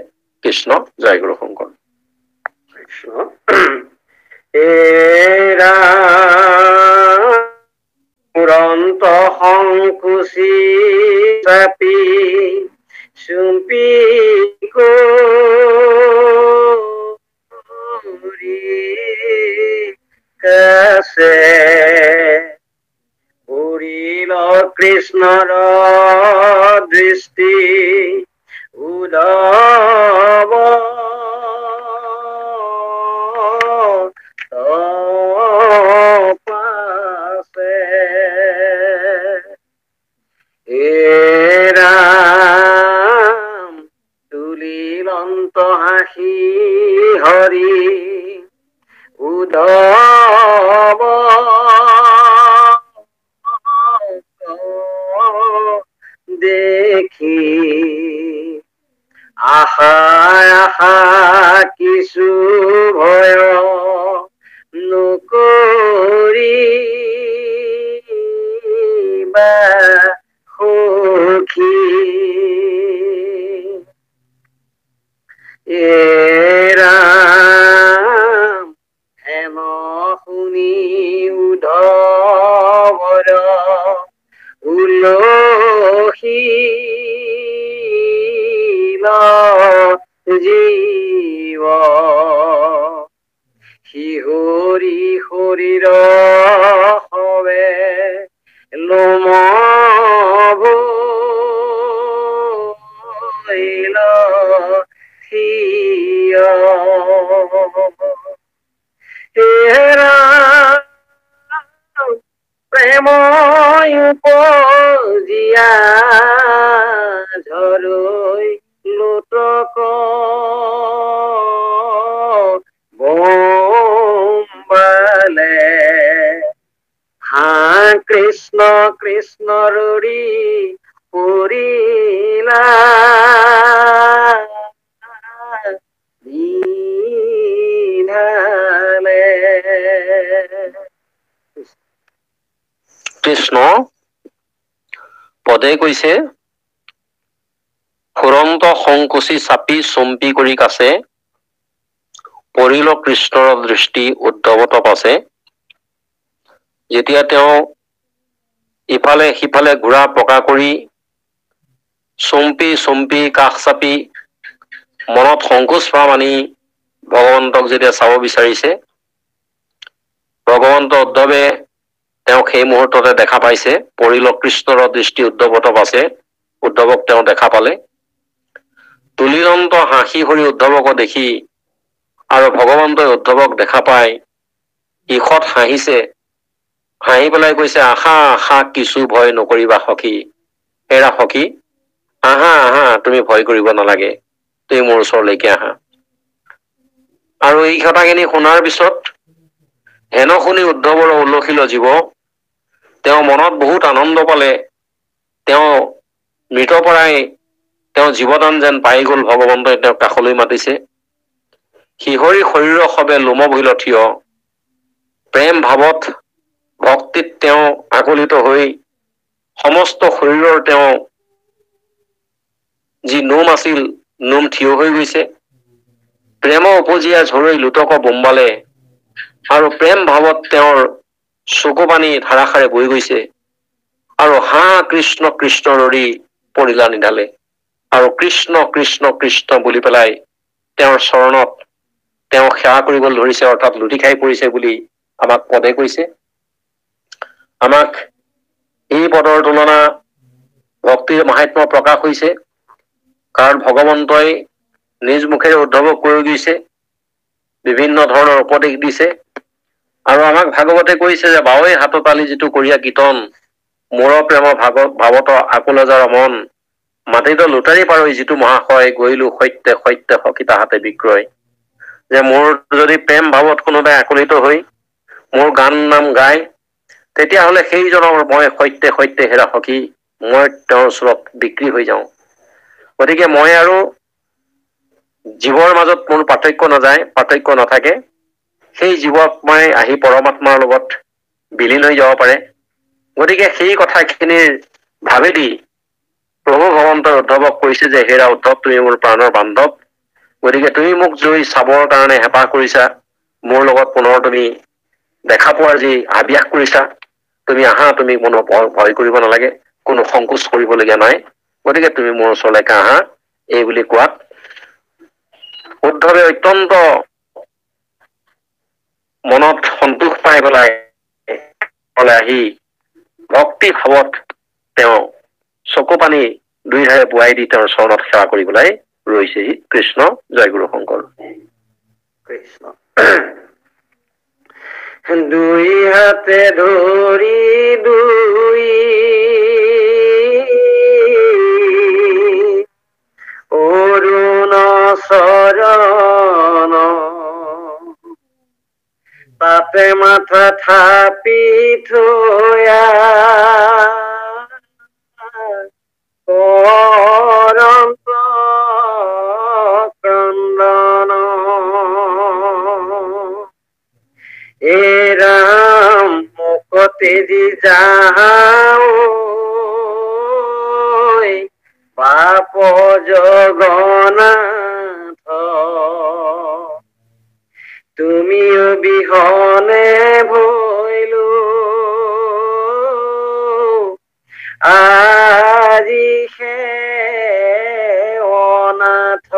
কৃষ্ণ। জয় গুৰু শংকৰ। কৃষ্ণ। এৰা পুৰন্ত সংকুচি চাপি চুপি কৰি কাছে পৰিল কৃষ্ণৰ দৃষ্টি উদ্ধৱ পাছে। হে ৰাম তুলিলন্ত হাসি হৰি উদ্ধৱ দেখি আশা আশা কিছু ভয় নকৰি বা সখী। ৰাম হেম শুনি উদ্ধৱৰ উলসিল জীৱ শিহৰি শৰীৰ হবে লোম ভৈল থিয় হেৰা প্ৰেম উপজিয়া ঝৰৈ লোটক বোম্বালে হা কৃষ্ণ কৃষ্ণ ৰৰি পৰিলা দিনালে কৃষ্ণ পদে কৈছে ফুৰন্ত সংকুচি চাপি চম্পি কৰি কাছে পৰিল কৃষ্ণৰ দৃষ্টি উদ্ধৱত পাছে। যেতিয়া তেওঁ ইফালে সিফালে ঘূৰা পকা কৰি চম্পি চম্পি কাষ চাপি মনত সংকোচ ভাৱ আনি ভগৱন্তক যেতিয়া চাব বিচাৰিছে, ভগৱন্ত উদ্ধৱে তেওঁক সেই মুহূৰ্ততে দেখা পাইছে। পৰিল কৃষ্ণৰ দৃষ্টি উদ্ধৱত পাছে, উদ্ধৱক তেওঁ দেখা পালে। তুলিৰন্ত হাঁহি হৰি উদ্ধৱক দেখি আৰু ভগৱন্তই উদ্ধৱক দেখা পাই ঈষৎ হাঁহিছে, হাঁহি পেলাই কৈছে, আহা আহা কিছু ভয় নকৰিবা সখী। হেৰা সখী, আহা আহা, তুমি ভয় কৰিব নালাগে, তুমি মোৰ ওচৰলৈকে আহা। আৰু এই কথাখিনি শুনাৰ পিছত হেন শুনি উদ্ধৱৰ উলসিল জীৱ, তেওঁ মনত বহুত আনন্দ পালে। তেওঁ মৃতপৰাই তেওঁ জীৱদান যেন পাই গল। ভগৱন্তই তেওঁক কাষলৈ মাতিছে। শিহৰি শৰীৰ সবে লোম ভৈল থিয়, প্ৰেম ভাৱত ভক্তিত তেওঁ আকুলিত হৈ সমস্ত শৰীৰৰ তেওঁ যি নোম আছিল, নোম থিয় হৈ গৈছে। প্ৰেম উপজীয়া ঝৰৈ লোটক বোম্বালে, আৰু প্ৰেম ভাৱত তেওঁৰ চকু পানী ধাৰাসাৰে বৈ গৈছে। আৰু হা কৃষ্ণ কৃষ্ণ ৰৰি পৰিলা নিধালে, আৰু কৃষ্ণ কৃষ্ণ কৃষ্ণ বুলি পেলাই তেওঁৰ চৰণত তেওঁ সেৱা কৰিবলৈ ধৰিছে, অৰ্থাৎ লুটি খাই পৰিছে বুলি আমাক পদে কৈছে। আমাক এই পদৰ তুলনা ভক্তিৰ মাহাত্ম্য প্ৰকাশ হৈছে, কাৰণ ভগৱন্তই নিজ মুখেৰে উদ্ধৱক কৈ দিছে, বিভিন্ন ধৰণৰ উপদেশ দিছে। আৰু আমাক ভাগৱতে কৈছে যে বাৱৈ হাততালি যিটো কৰিয়া কীৰ্তন, মোৰ প্ৰেমৰ ভাৱত আকুল যাৰ মন, মাটিত লুটাৰি পাৰৈ যিটো মহাশয়, গৈলো সত্য সত্য সখী তাহাতে বিক্ৰয়। যে মোৰ যদি প্ৰেম ভাৱত কোনোবাই আকুলিত হৈ মোৰ গান নাম গায়, তেতিয়াহলে সেইজনৰ মই সত্যে সত্যে হেৰা সখী, মই তেওঁৰ ওচৰত বিক্ৰী হৈ যাওঁ। গতিকে মই আৰু জীৱৰ মাজত কোনো পাৰ্থক্য নাযায়, পাৰ্থক্য নাথাকে। সেই জীৱক মই আহি পৰমাত্মাৰ লগত বিলীন হৈ যাব পাৰে। গতিকে সেই কথাখিনিৰ ভাৱেদি প্ৰভু ভগৱন্তই উদ্ধৱক কৈছে যে, হেৰা উদ্ধৱ, তুমি মোৰ প্ৰাণৰ বান্ধৱ। গতিকে তুমি মোক যদি চাবৰ কাৰণে হেঁপাহ কৰিছা, মোৰ লগত পুনৰ তুমি দেখা পোৱাৰ যি আভ্যাস কৰিছা, তুমি আহা, তুমি কোনো ভয় কৰিব নালাগে, কোনো সংকোচ কৰিবলগীয়া নাই। গতিকে তুমি মোৰ ওচৰলৈকে আহা। এই বুলি কোৱাত উদ্ধৱে অত্যন্ত মনত সন্তোষ পাই পেলাই আহি ভক্তি ভাৱত তেওঁ চকু পানী দুইধাৰে বোৱাই দি তেওঁৰ চৰণত সেৱা কৰিবলৈ ৰৈছেহি। কৃষ্ণ, জয় গুৰু শংকৰ। কৃষ্ণ দুই হাতে ধৰি দুই অৰুণ চৰণ, তাতে মাথা থাপি থৈয়া কৰন্ত ক্ৰন্দন, এ ৰাম মুখতে দি যাওঁ পাপ জগন্নাথ, তুমি অবিহনে ভৈলো আজি সে অনাথ।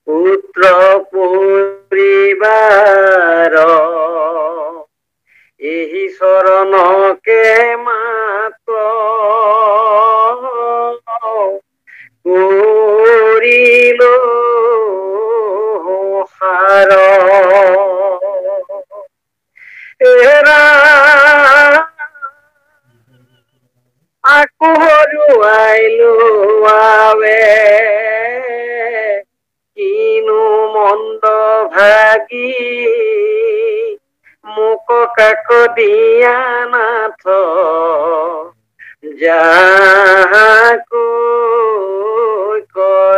পুত্ৰ পৰিবাৰ এই চৰণকে মাত্ৰ কৰিলো সাৰ এৰা আকৌ হৰুৱাইলো আৱে কিনো মন্দ ভাগি মোক কাক দিয়া নাথ যাকো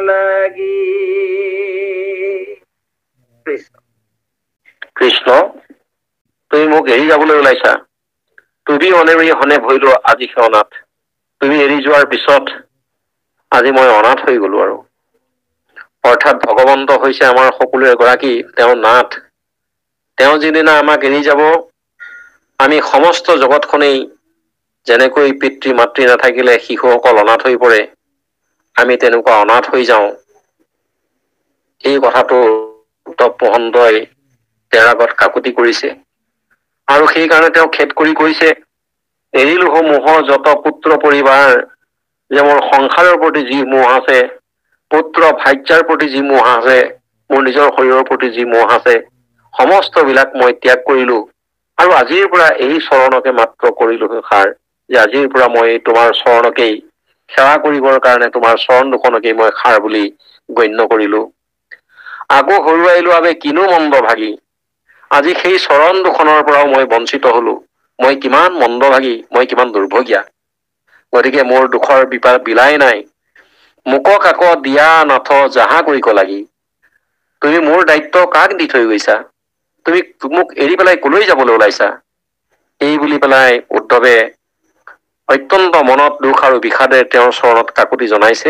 লাগি কৃষ্ণ তুমি মোক এৰি যাবলৈ ওলাইছা। তুমি অনেৰি হনে ভৰিলো আজি সেই অনাথ। তুমি এৰি যোৱাৰ পিছত আজি মই অনাথ হৈ গলো আৰু। অৰ্থাৎ ভগৱন্ত হৈছে আমাৰ সকলোৰে গৰাকী, তেওঁ নাথ। তেওঁ যিদিনা আমাক এৰি যাব, আমি সমস্ত জগতখনেই যেনেকৈ পিতৃ মাতৃ নাথাকিলে শিশুসকল অনাথ হৈ পৰে, আমি তেনেকুৱা অনাথ হৈ যাওঁ। এই কথাটো উদ্ধৱ মহন্তই তেওঁৰ আগত কাকুতি কৰিছে আৰু সেইকাৰণে তেওঁ খেদ কৰি কৈছে, এৰিলো মোহ যত পুত্ৰ পৰিবাৰ, যে মোৰ সংসাৰৰ প্ৰতি যি মোহ আছে, পুত্ৰ ভাৰ্যাৰ প্ৰতি যি মোহ আছে, মোৰ নিজৰ শৰীৰৰ প্ৰতি যি মোহ আছে, সমস্ত বিলাক মই ত্যাগ কৰিলো আৰু আজিৰ পৰা এই চৰণকে মাত্ৰ কৰিলো সাৰ, যে আজিৰ পৰা মই তোমাৰ চৰণকেই সেৱা কৰিবৰ কাৰণে তোমাৰ চৰণ দুখনকেই মই সাৰ বুলি গণ্য কৰিলো। আকৌ হৰুৱাইলো আবে কিনো মন্দ ভাগি, আজি সেই চৰণ দুখনৰ পৰাও মই বঞ্চিত হলো। মই কিমান মন্দভাগী, মই কিমান দুৰ্ভগীয়া। গতিকে মোৰ দুখৰ বিলাই নাই, মোক কাক দিয়া নাথ যাহা কৰিক লাগি। তুমি মোৰ দায়িত্ব কাক দি থৈ গৈছা? তুমি মোক এৰি পেলাই কলৈ যাবলৈ ওলাইছা? এই বুলি পেলাই উদ্ধৱে অত্যন্ত মনত দুখ আৰু বিষাদে তেওঁৰ চৰণত কাকুতি জনাইছে।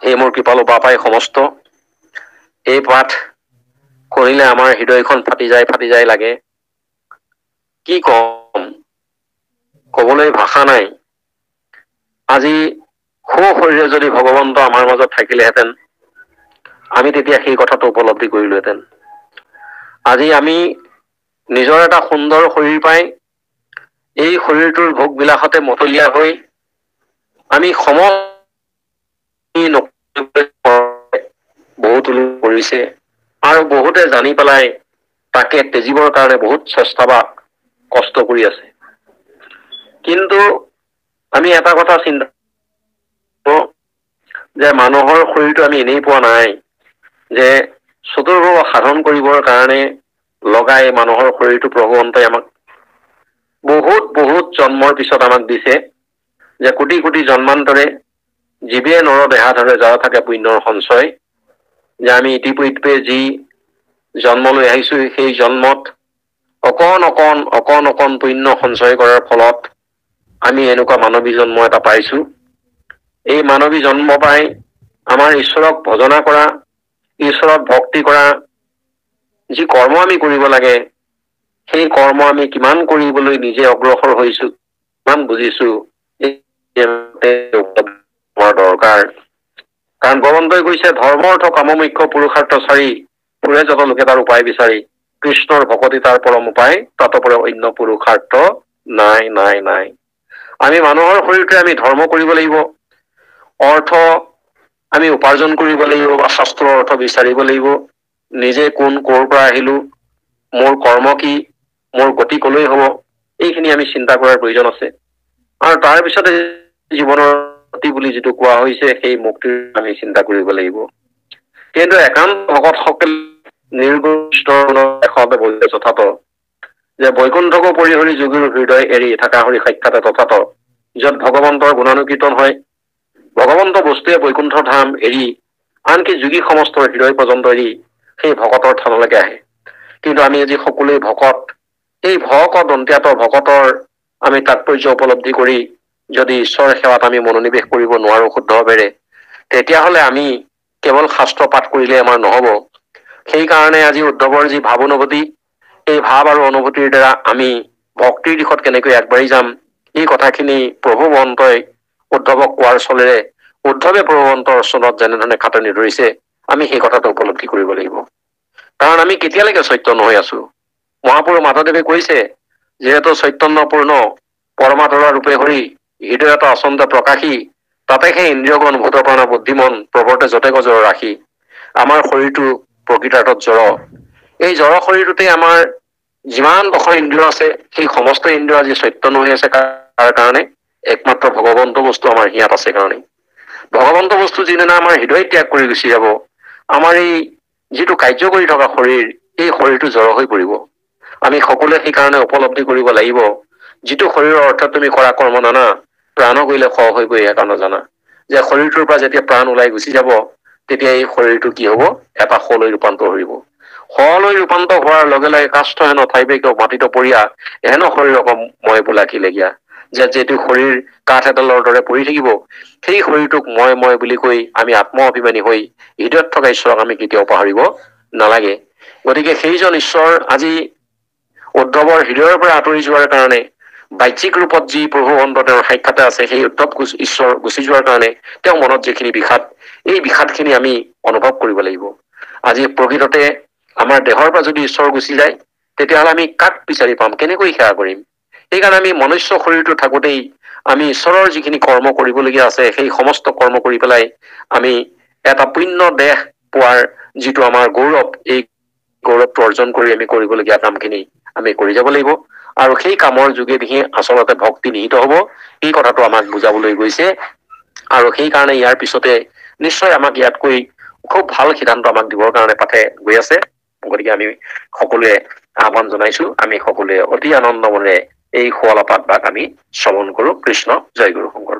এই মোৰ কৃপালু বাপাই সমস্ত, এই পাঠ কৰিলে আমাৰ হৃদয়খন ফাটি যায় লাগে। কি কম, কবলৈ ভাষা নাই। আজি শৰীৰে যদি ভগৱন্ত আমাৰ মাজত থাকিলেহেঁতেন, আমি তেতিয়া সেই কথাটো উপলব্ধি কৰিলোহেঁতেন। আজি আমি নিজৰ এটা সুন্দৰ শৰীৰ পাই এই শৰীৰটোৰ ভোগ বিলাসতে মতলীয়া হৈ আমি বহুত কৰিছে আৰু বহুতে জানি পেলাই তাকে তেজিবৰ কাৰণে বহুত চেষ্টা বা কষ্ট কৰি আছে। কিন্তু আমি এটা কথা চিন্তা যে মানুহৰ শৰীৰটো আমি এনেই পোৱা নাই যে চতুৰ্ভুগ সাধন কৰিবৰ কাৰণে লগাই মানুহৰ শৰীৰটো ভগৱন্তই আমাক বহুত জন্মৰ পিছত আমাক দিছে, যে কোটি কোটি জন্মান্তৰে জীৱে নৰ দেহা ধৰে যাৰ থাকে পুণ্যৰ সঞ্চয়, যে আমি ইতিপূৰ্বে যি জন্ম লৈ আহিছো সেই জন্মত অকণ পুণ্য সঞ্চয় কৰাৰ ফলত আমি এনেকুৱা মানৱী জন্ম এটা পাইছো। এই মানৱী জন্ম পাই আমাৰ ঈশ্বৰক ভজনা কৰা, ঈশ্বৰক ভক্তি কৰা যি কৰ্ম আমি কৰিব লাগে, সেই কৰ্ম আমি কিমান কৰিবলৈ নিজে অগ্ৰসৰ হৈছো, কিমান বুজিছো, আমাৰ দৰকাৰ। কাৰণ ভগৱন্তই কৈছে ধৰ্ম অৰ্থ কাম মুখ্য পুৰুষাৰ্থ চাৰি, ফুৰে যত লোকে তাৰ উপায় বিচাৰি, কৃষ্ণৰ ভকতি তাৰ পৰম উপায়, তাতোপৰি অন্য পুৰুষাৰ্থ নাই। আমি মানুহৰ শৰীৰতে আমি ধৰ্ম কৰিব লাগিব, অৰ্থ আমি উপাৰ্জন কৰিব লাগিব বা শাস্ত্ৰৰ অৰ্থ বিচাৰিব লাগিব। নিজে কোন ক'ৰ পৰা আহিলো, মোৰ কৰ্ম কি, মোৰ গতি কলৈ হব, এইখিনি আমি চিন্তা কৰাৰ প্ৰয়োজন আছে। আৰু তাৰ পিছতে জীৱনৰ মুক্তি বুলি যিটো কোৱা হৈছে, সেই মুক্তিৰ আমি চিন্তা কৰিব লাগিব। কিন্তু একান্ত ভকতসকল যথাৰ্থ যে বৈকুণ্ঠকো পৰিহৰি যোগীৰ হৃদয় এৰি থাকা হৰি সাক্ষাতে তথাৎ, যত ভগৱন্তৰ গুণানুকীৰ্তন হয়, ভগৱন্ত বস্তুৱে বৈকুণ্ঠ ধাম এৰি আনকি যোগী সমস্তৰ হৃদয় পৰ্যন্ত এৰি সেই ভকতৰ থানলৈকে আহে। কিন্তু আমি আজি সকলোৱে ভকত, এই দন্ত্যাত ভকতৰ আমি তাৎপৰ্য উপলব্ধি কৰি যদি ঈশ্বৰ সেৱাত আমি মনোনিৱেশ কৰিব নোৱাৰো শুদ্ধ ভাৱেৰে, তেতিয়াহলে আমি কেৱল শাস্ত্ৰ পাঠ কৰিলে আমাৰ নহব। সেইকাৰণে আজি উদ্ধৱৰ যি ভাৱ অনুভূতি, এই ভাৱ আৰু অনুভূতিৰ দ্বাৰা আমি ভক্তিৰ দিশত কেনেকৈ আগবাঢ়ি যাম, এই কথাখিনি প্ৰভু মহন্তই উদ্ধৱক কোৱাৰ চলেৰে উদ্ধৱে প্ৰভুৱন্তৰ চলত যেনেধৰণে খাটনি ধৰিছে, আমি সেই কথাটো উপলব্ধি কৰিব লাগিব। কাৰণ আমি কেতিয়ালৈকে চৈতন্য হৈ আছো? মহাপুৰুষ মাধৱদেৱে কৈছে, যিহেতু চৈতন্যপূৰ্ণ পৰমাত্মাৰ ৰূপে হৰি হৃদয়ত আচন্দ প্ৰকাশী, তাতে সেই ইন্দ্ৰিয়গণ ভূত প্ৰাণ বুদ্ধিমন প্ৰৱৰ্তে যতে গজৰ ৰাখি। আমাৰ শৰীৰটো প্ৰকৃতাৰ্থত জড়। এই জড় শৰীৰটোতে আমাৰ যিমান দশ ইন্দ্ৰিয় আছে, সেই সমস্ত ইন্দ্ৰিয় আজি চৈতন্য হৈ আছে তাৰ কাৰণে একমাত্ৰ ভগৱন্ত বস্তু আমাৰ হিয়াত আছে কাৰণে। ভগৱন্ত বস্তু যিদিনা আমাৰ হৃদয় ত্যাগ কৰি গুচি যাব, আমাৰ এই যিটো কাৰ্য কৰি থকা শৰীৰ, এই শৰীৰটো জড় হৈ পৰিব। আমি সকলোৱে সেইকাৰণে উপলব্ধি কৰিব লাগিব, যিটো শৰীৰৰ অৰ্থত তুমি কৰা কৰ্ম নানা, প্ৰাণ কৰিলে খ হৈ গৈ এটা নজানা। যে শৰীৰটোৰ পৰা যেতিয়া প্ৰাণ ওলাই গুচি যাব, তেতিয়া এই শৰীৰটো কি হব? এটা শলৈ ৰূপান্তৰ হব। শলৈ ৰূপান্তৰ হোৱাৰ লগে লগে কাষ্ঠ হেন ঠাইবেগ মাটিত পৰিয়া হেন শৰীৰক মই বোলাখিলেগীয়া। যে যিটো শৰীৰ কাঠ এডালৰ দৰে পৰি থাকিব, সেই শৰীৰটোক মই বুলি কৈ আমি আত্ম অভিমানী হৈ হৃদয়ত থকা ঈশ্বৰক আমি কেতিয়াও পাহৰিব নালাগে। গতিকে সেইজন ঈশ্বৰ আজি উদ্ধৱৰ হৃদয়ৰ পৰা আঁতৰি যোৱাৰ কাৰণে, বাহ্যিক ৰূপত যি প্ৰভু অন্ত তেওঁৰ সাক্ষাতে আছে, সেই উদ্ধৱ ঈশ্বৰ গুচি যোৱাৰ কাৰণে তেওঁৰ মনত যিখিনি বিষাদ, এই বিষাদখিনি আমি অনুভৱ কৰিব লাগিব। আজি প্ৰকৃততে আমাৰ দেহৰ পৰা যদি ঈশ্বৰ গুচি যায়, তেতিয়াহ'লে আমি কাক বিচাৰি পাম? কেনেকৈ সেৱা কৰিম? সেইকাৰণে আমি মনুষ্য শৰীৰটো থাকোতেই আমি ঈশ্বৰৰ যিখিনি কৰ্ম কৰিবলগীয়া আছে, সেই সমস্ত কৰ্ম কৰি পেলাই আমি এটা পুণ্য দেহ পোৱাৰ যিটো আমাৰ গৌৰৱ, এই গৌৰৱটো অৰ্জন কৰি আমি কৰিবলগীয়া কামখিনি আমি কৰি যাব লাগিব। আৰু সেই কামৰ যোগেদিহে আচলতে ভক্তি নিহিত হব, এই কথাটো আমাক বুজাবলৈ গৈছে। আৰু সেইকাৰণে ইয়াৰ পিছতে নিশ্চয় আমাক ইয়াতকৈ খুব ভাল সিদ্ধান্ত আমাক দিবৰ কাৰণে পাঠে গৈ আছে। গতিকে আমি সকলোৱে আহ্বান জনাইছো, আমি সকলোৱে অতি আনন্দ মনেৰে এই শুৱলা পাঠভাগ আমি শ্ৰৱণ কৰো। কৃষ্ণ, জয় গুৰু শংকৰ।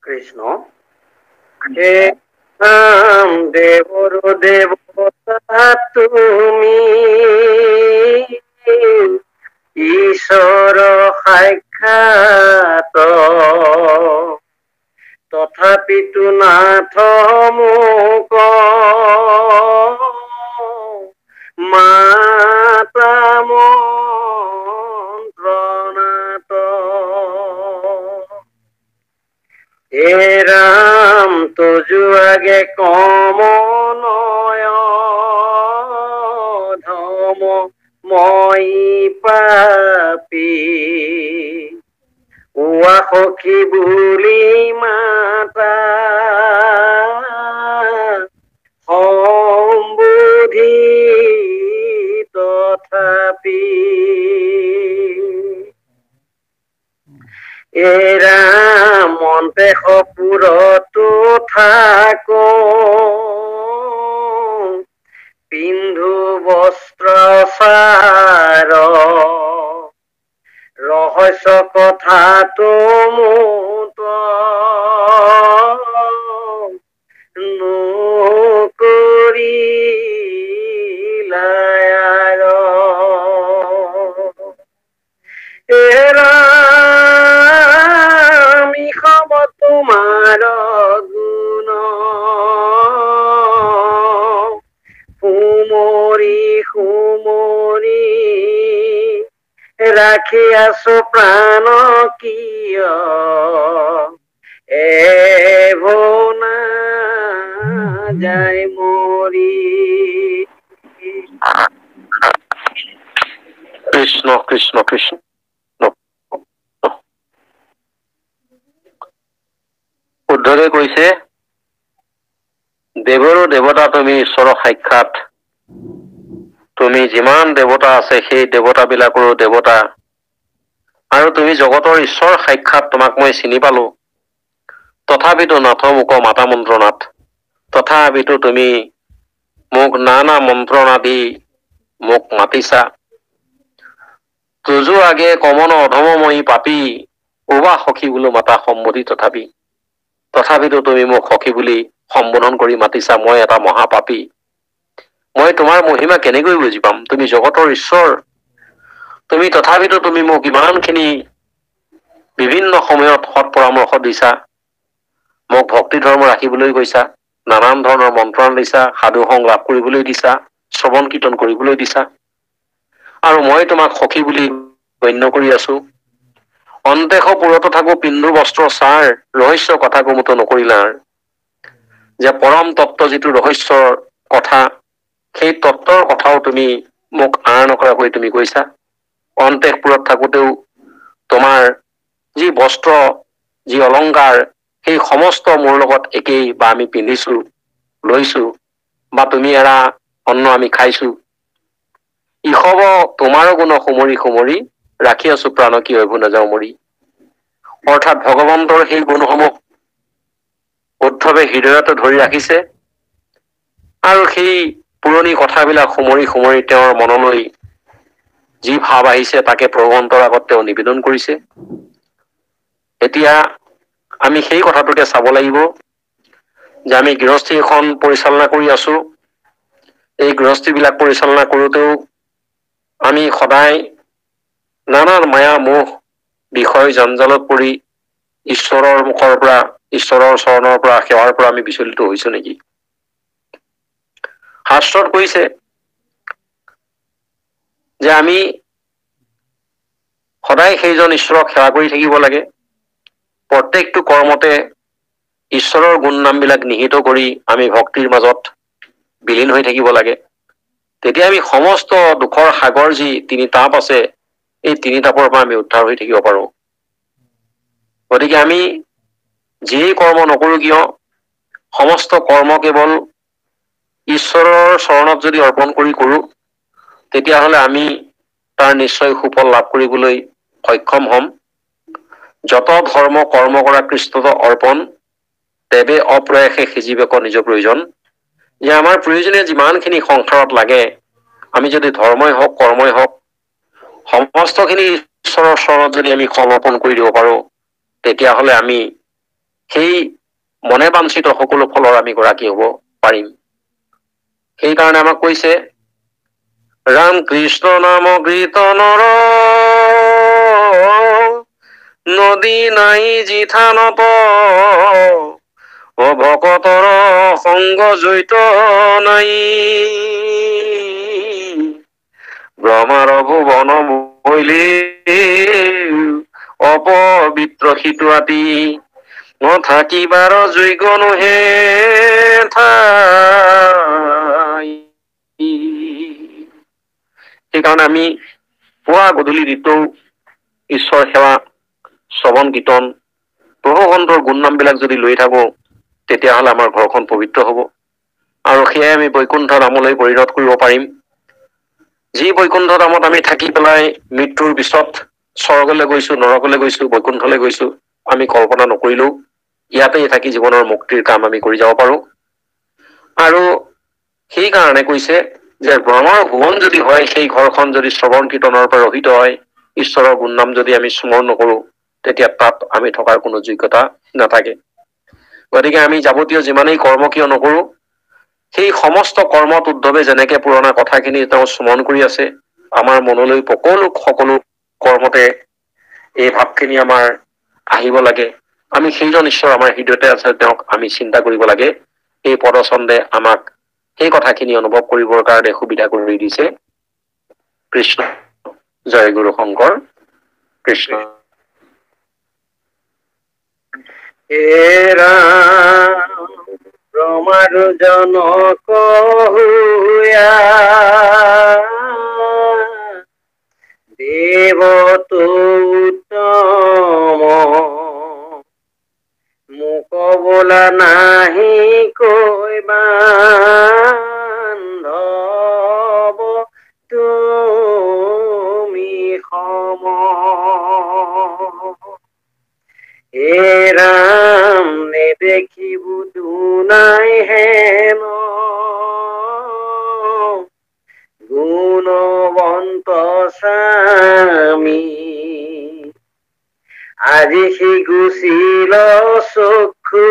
কৃষ্ণ। হে নাম দেৱৰ দেৱতা তুমি, ঈশ্বৰ সাক্ষাৎ, তথাপিতো নাথ মোক মাতা মন্ত্ৰণাত। হে ৰাম তজু আগে কমনয়, ধম মই পাপী, উৱা সখী বুলি মাতা, সম্বোধি তথাপি। এৰা মন্তে সপুৰতো থাকো, পিন্ধু বস্ত্ৰ সাৰ, ৰহস্য কথাটো মোত নকৰিলাই আৰ। আমি সব তোমাৰ গুণ, সুমৰি সুমৰি ৰাখি আছো প্ৰাণ কিয়, এভনা যায় মৰি। কৃষ্ণ কৃষ্ণ কৃষ্ণ। উদ্ধৱে কৈছে, দেৱৰো দেৱতা তুমি ঈশ্বৰ সাক্ষাৎ। তুমি যিমান দেৱতা আছে সেই দেৱতা বিলাকৰো দেৱতা, আৰু তুমি জগতৰ ঈশ্বৰ সাক্ষাৎ, তোমাক মই চিনি পালো। তথাপিতো নাথ মোক মাতা মন্ত্ৰণাত, তথাপিতো তুমি মোক নানা মন্ত্ৰণা দি মোক মাতিছা। তুজো আগে কমন অধমময়ী পাপী, উৱা সখী বোলো মাতা সম্বোধি তথাপি। তথাপিতো তুমি মোক সখী বুলি সম্বোধন কৰি মাতিছা। মই এটা মহাপাপী, মই তোমাৰ মহিমা কেনেকৈ বুজি পাম? তুমি জগতৰ ঈশ্বৰ, তুমি তথাপিতো তুমি মোক ইমানখিনি বিভিন্ন সময়ত সৎ পৰামৰ্শ দিছা, মোক ভক্তি ধৰ্ম ৰাখিবলৈ কৈছা, নানান ধৰণৰ মন্ত্ৰণা দিছা, সাধু সংগ লাভ কৰিবলৈ দিছা, শ্ৰৱণ কীৰ্তন কৰিবলৈ দিছা, আৰু মই তোমাক সখী বুলি গণ্য কৰি আছো। অন্তেশ পুৰতো থাকো, পিন্ধো বস্ত্ৰ ছাৰ, ৰহস্য কথা কমতো নকৰিলা। যে পৰম তত্ত্ব যিটো ৰহস্যৰ কথা, সেই তত্ত্বৰ কথাও তুমি মোক আঁৰ নকৰাকৈ তুমি কৈছা। অন্তঃপুৰত থাকোতেও তোমাৰ যি বস্ত্ৰ, যি অলংকাৰ, সেই সমস্ত মোৰ লগত একেই, বা আমি পিন্ধিছো, লৈছো, বা তুমি এৰা অন্ন আমি খাইছো। ইষব তোমাৰো গুণ সুমৰি সুমৰি, ৰাখি আছো প্ৰাণ কি হৈব নাযাও মৰি। অৰ্থাৎ ভগৱন্তৰ সেই গুণসমূহ উদ্ধৱে হৃদয়তে ধৰি ৰাখিছে, আৰু সেই পুৰণি কথাবিলাক সুমৰি সুমৰি তেওঁৰ মনলৈ যি ভাৱ আহিছে তাকে ভগৱন্তৰ আগত তেওঁ নিবেদন কৰিছে। এতিয়া আমি সেই কথাটোকে চাব লাগিব যে আমি গৃহস্থী এখন পৰিচালনা কৰি আছো। এই গৃহস্থীবিলাক পৰিচালনা কৰোঁতেও আমি সদায় নানান মায়া মোহ বিষয় জঞ্জালত পৰি ঈশ্বৰৰ মুখৰ পৰা, ঈশ্বৰৰ চৰণৰ পৰা, সেৱাৰ পৰা আমি বিচলিত হৈছো নেকি? শাস্ত্ৰত কৈছে যে আমি সদায় সেইজন ঈশ্বৰক সেৱা কৰি থাকিব লাগে। প্ৰত্যেকটো কৰ্মতে ঈশ্বৰৰ গুণ নামবিলাক নিহিত কৰি আমি ভক্তিৰ মাজত বিলীন হৈ থাকিব লাগে। তেতিয়া আমি সমস্ত দুখৰ সাগৰ যি তিনি তাপ আছে, এই তিনি তাপৰ পৰা আমি উদ্ধাৰ হৈ থাকিব পাৰো। গতিকে আমি যিয়েই কৰ্ম নকৰো কিয়, সমস্ত কৰ্ম কেৱল ঈশ্বৰৰ চৰণত যদি অৰ্পণ কৰি কৰো, তেতিয়াহলে আমি তাৰ নিশ্চয় সুফল লাভ কৰিবলৈ সক্ষম হম। যত ধৰ্ম কৰ্ম কৰা কৃষ্ণত অৰ্পণ, তেৱে অপ্ৰয়াসে সিজিবেক নিজ প্ৰয়োজন। যে আমাৰ প্ৰয়োজনীয় যিমানখিনি সংসাৰত লাগে, আমি যদি ধৰ্মই হওক কৰ্মই হওক সমস্তখিনি ঈশ্বৰৰ চৰণত যদি আমি সমৰ্পণ কৰি দিব পাৰো, তেতিয়াহলে আমি সেই মনে বাঞ্ছিত সকলো ফলৰ আমি গৰাকী হব পাৰিম। সেইকাৰণে আমাক কৈছে, ৰাম কৃষ্ণ নাম কীৰ্তনৰ নদী নাই জিথানত, অ ভকতৰ সংগ জড়িত নাই। ব্ৰহ্মাৰ ভুৱন মৈলি অপবিত্ৰ সিটো আতি, থাকিবাৰ যোগ্য নোহে ঠাই। সেইকাৰণে আমি পুৱা গধূলি নিতৌ ঈশ্বৰ সেৱা, শ্ৰৱণ কীৰ্তন, প্ৰভুসন্তৰ গুণ নাম বিলাক যদি লৈ থাকো, তেতিয়াহলে আমাৰ ঘৰখন পবিত্ৰ হব। আৰু সেয়াই আমি বৈকুণ্ঠ ধামলৈ পৰিণত কৰিব পাৰিম। যি বৈকুণ্ঠ ধামত আমি থাকি পেলাই মৃত্যুৰ পিছত স্বৰ্গলৈ গৈছো, নৰকলৈ গৈছো, বৈকুণ্ঠলৈ গৈছো, আমি কল্পনা নকৰিলেও ইয়াতেই থাকি জীৱনৰ মুক্তিৰ কাম আমি কৰি যাব পাৰো। আৰু সেইকাৰণে কৈছে যে ব্ৰহ্মৰ ভুৱন যদি হয়, সেই ঘৰখন যদি শ্ৰৱণ কীৰ্তনৰ পৰা ৰহিত হয়, ঈশ্বৰৰ গুণনাম যদি আমি স্মৰণ নকৰো, তেতিয়া তাত আমি থকাৰ কোনো যোগ্যতা নাথাকে। গতিকে আমি যাৱতীয় যিমানেই কৰ্ম কিয় নকৰো, সেই সমস্ত কৰ্মত উদ্ধৱে যেনেকে পুৰণা কথাখিনি তেওঁ স্মৰণ কৰি আছে, আমাৰ মনলৈ সকলো কৰ্মতে এই ভাৱখিনি আমাৰ আহিব লাগে। আমি সেইজন ঈশ্বৰ আমাৰ হৃদয়তে আছে, তেওঁক আমি চিন্তা কৰিব লাগে। এই পদচন্দে আমাক সেই কথাখিনি অনুভৱ কৰিবৰ কাৰণে সুবিধা কৰি দিছে। কৃষ্ণ জয় গুৰু শংকৰ কৃষ্ণ। হে ৰাম ব্ৰহ্মাৰ জনক হৈয়া, দেৱতো উত্তম মোক বোলা নাহি কৈ বান্ধৱ, তুমি সম। হে ৰাম নেদেখিব দুনাই হেন, গুণৱন্ত স্বামী, আজি সি গুচিল চক্ষু,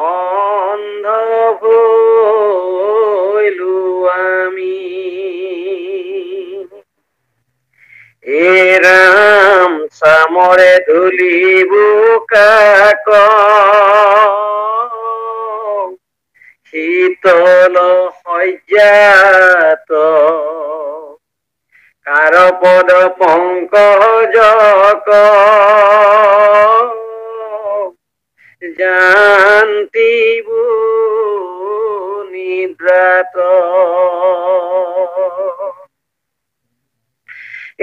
অন্ধ হৈলো আমি। হে ৰাম চামৰে ধূলি বোকাক, শীতল শয্যাত, কাৰ পদ পংকজক, জান্তিব নিদ্ৰাত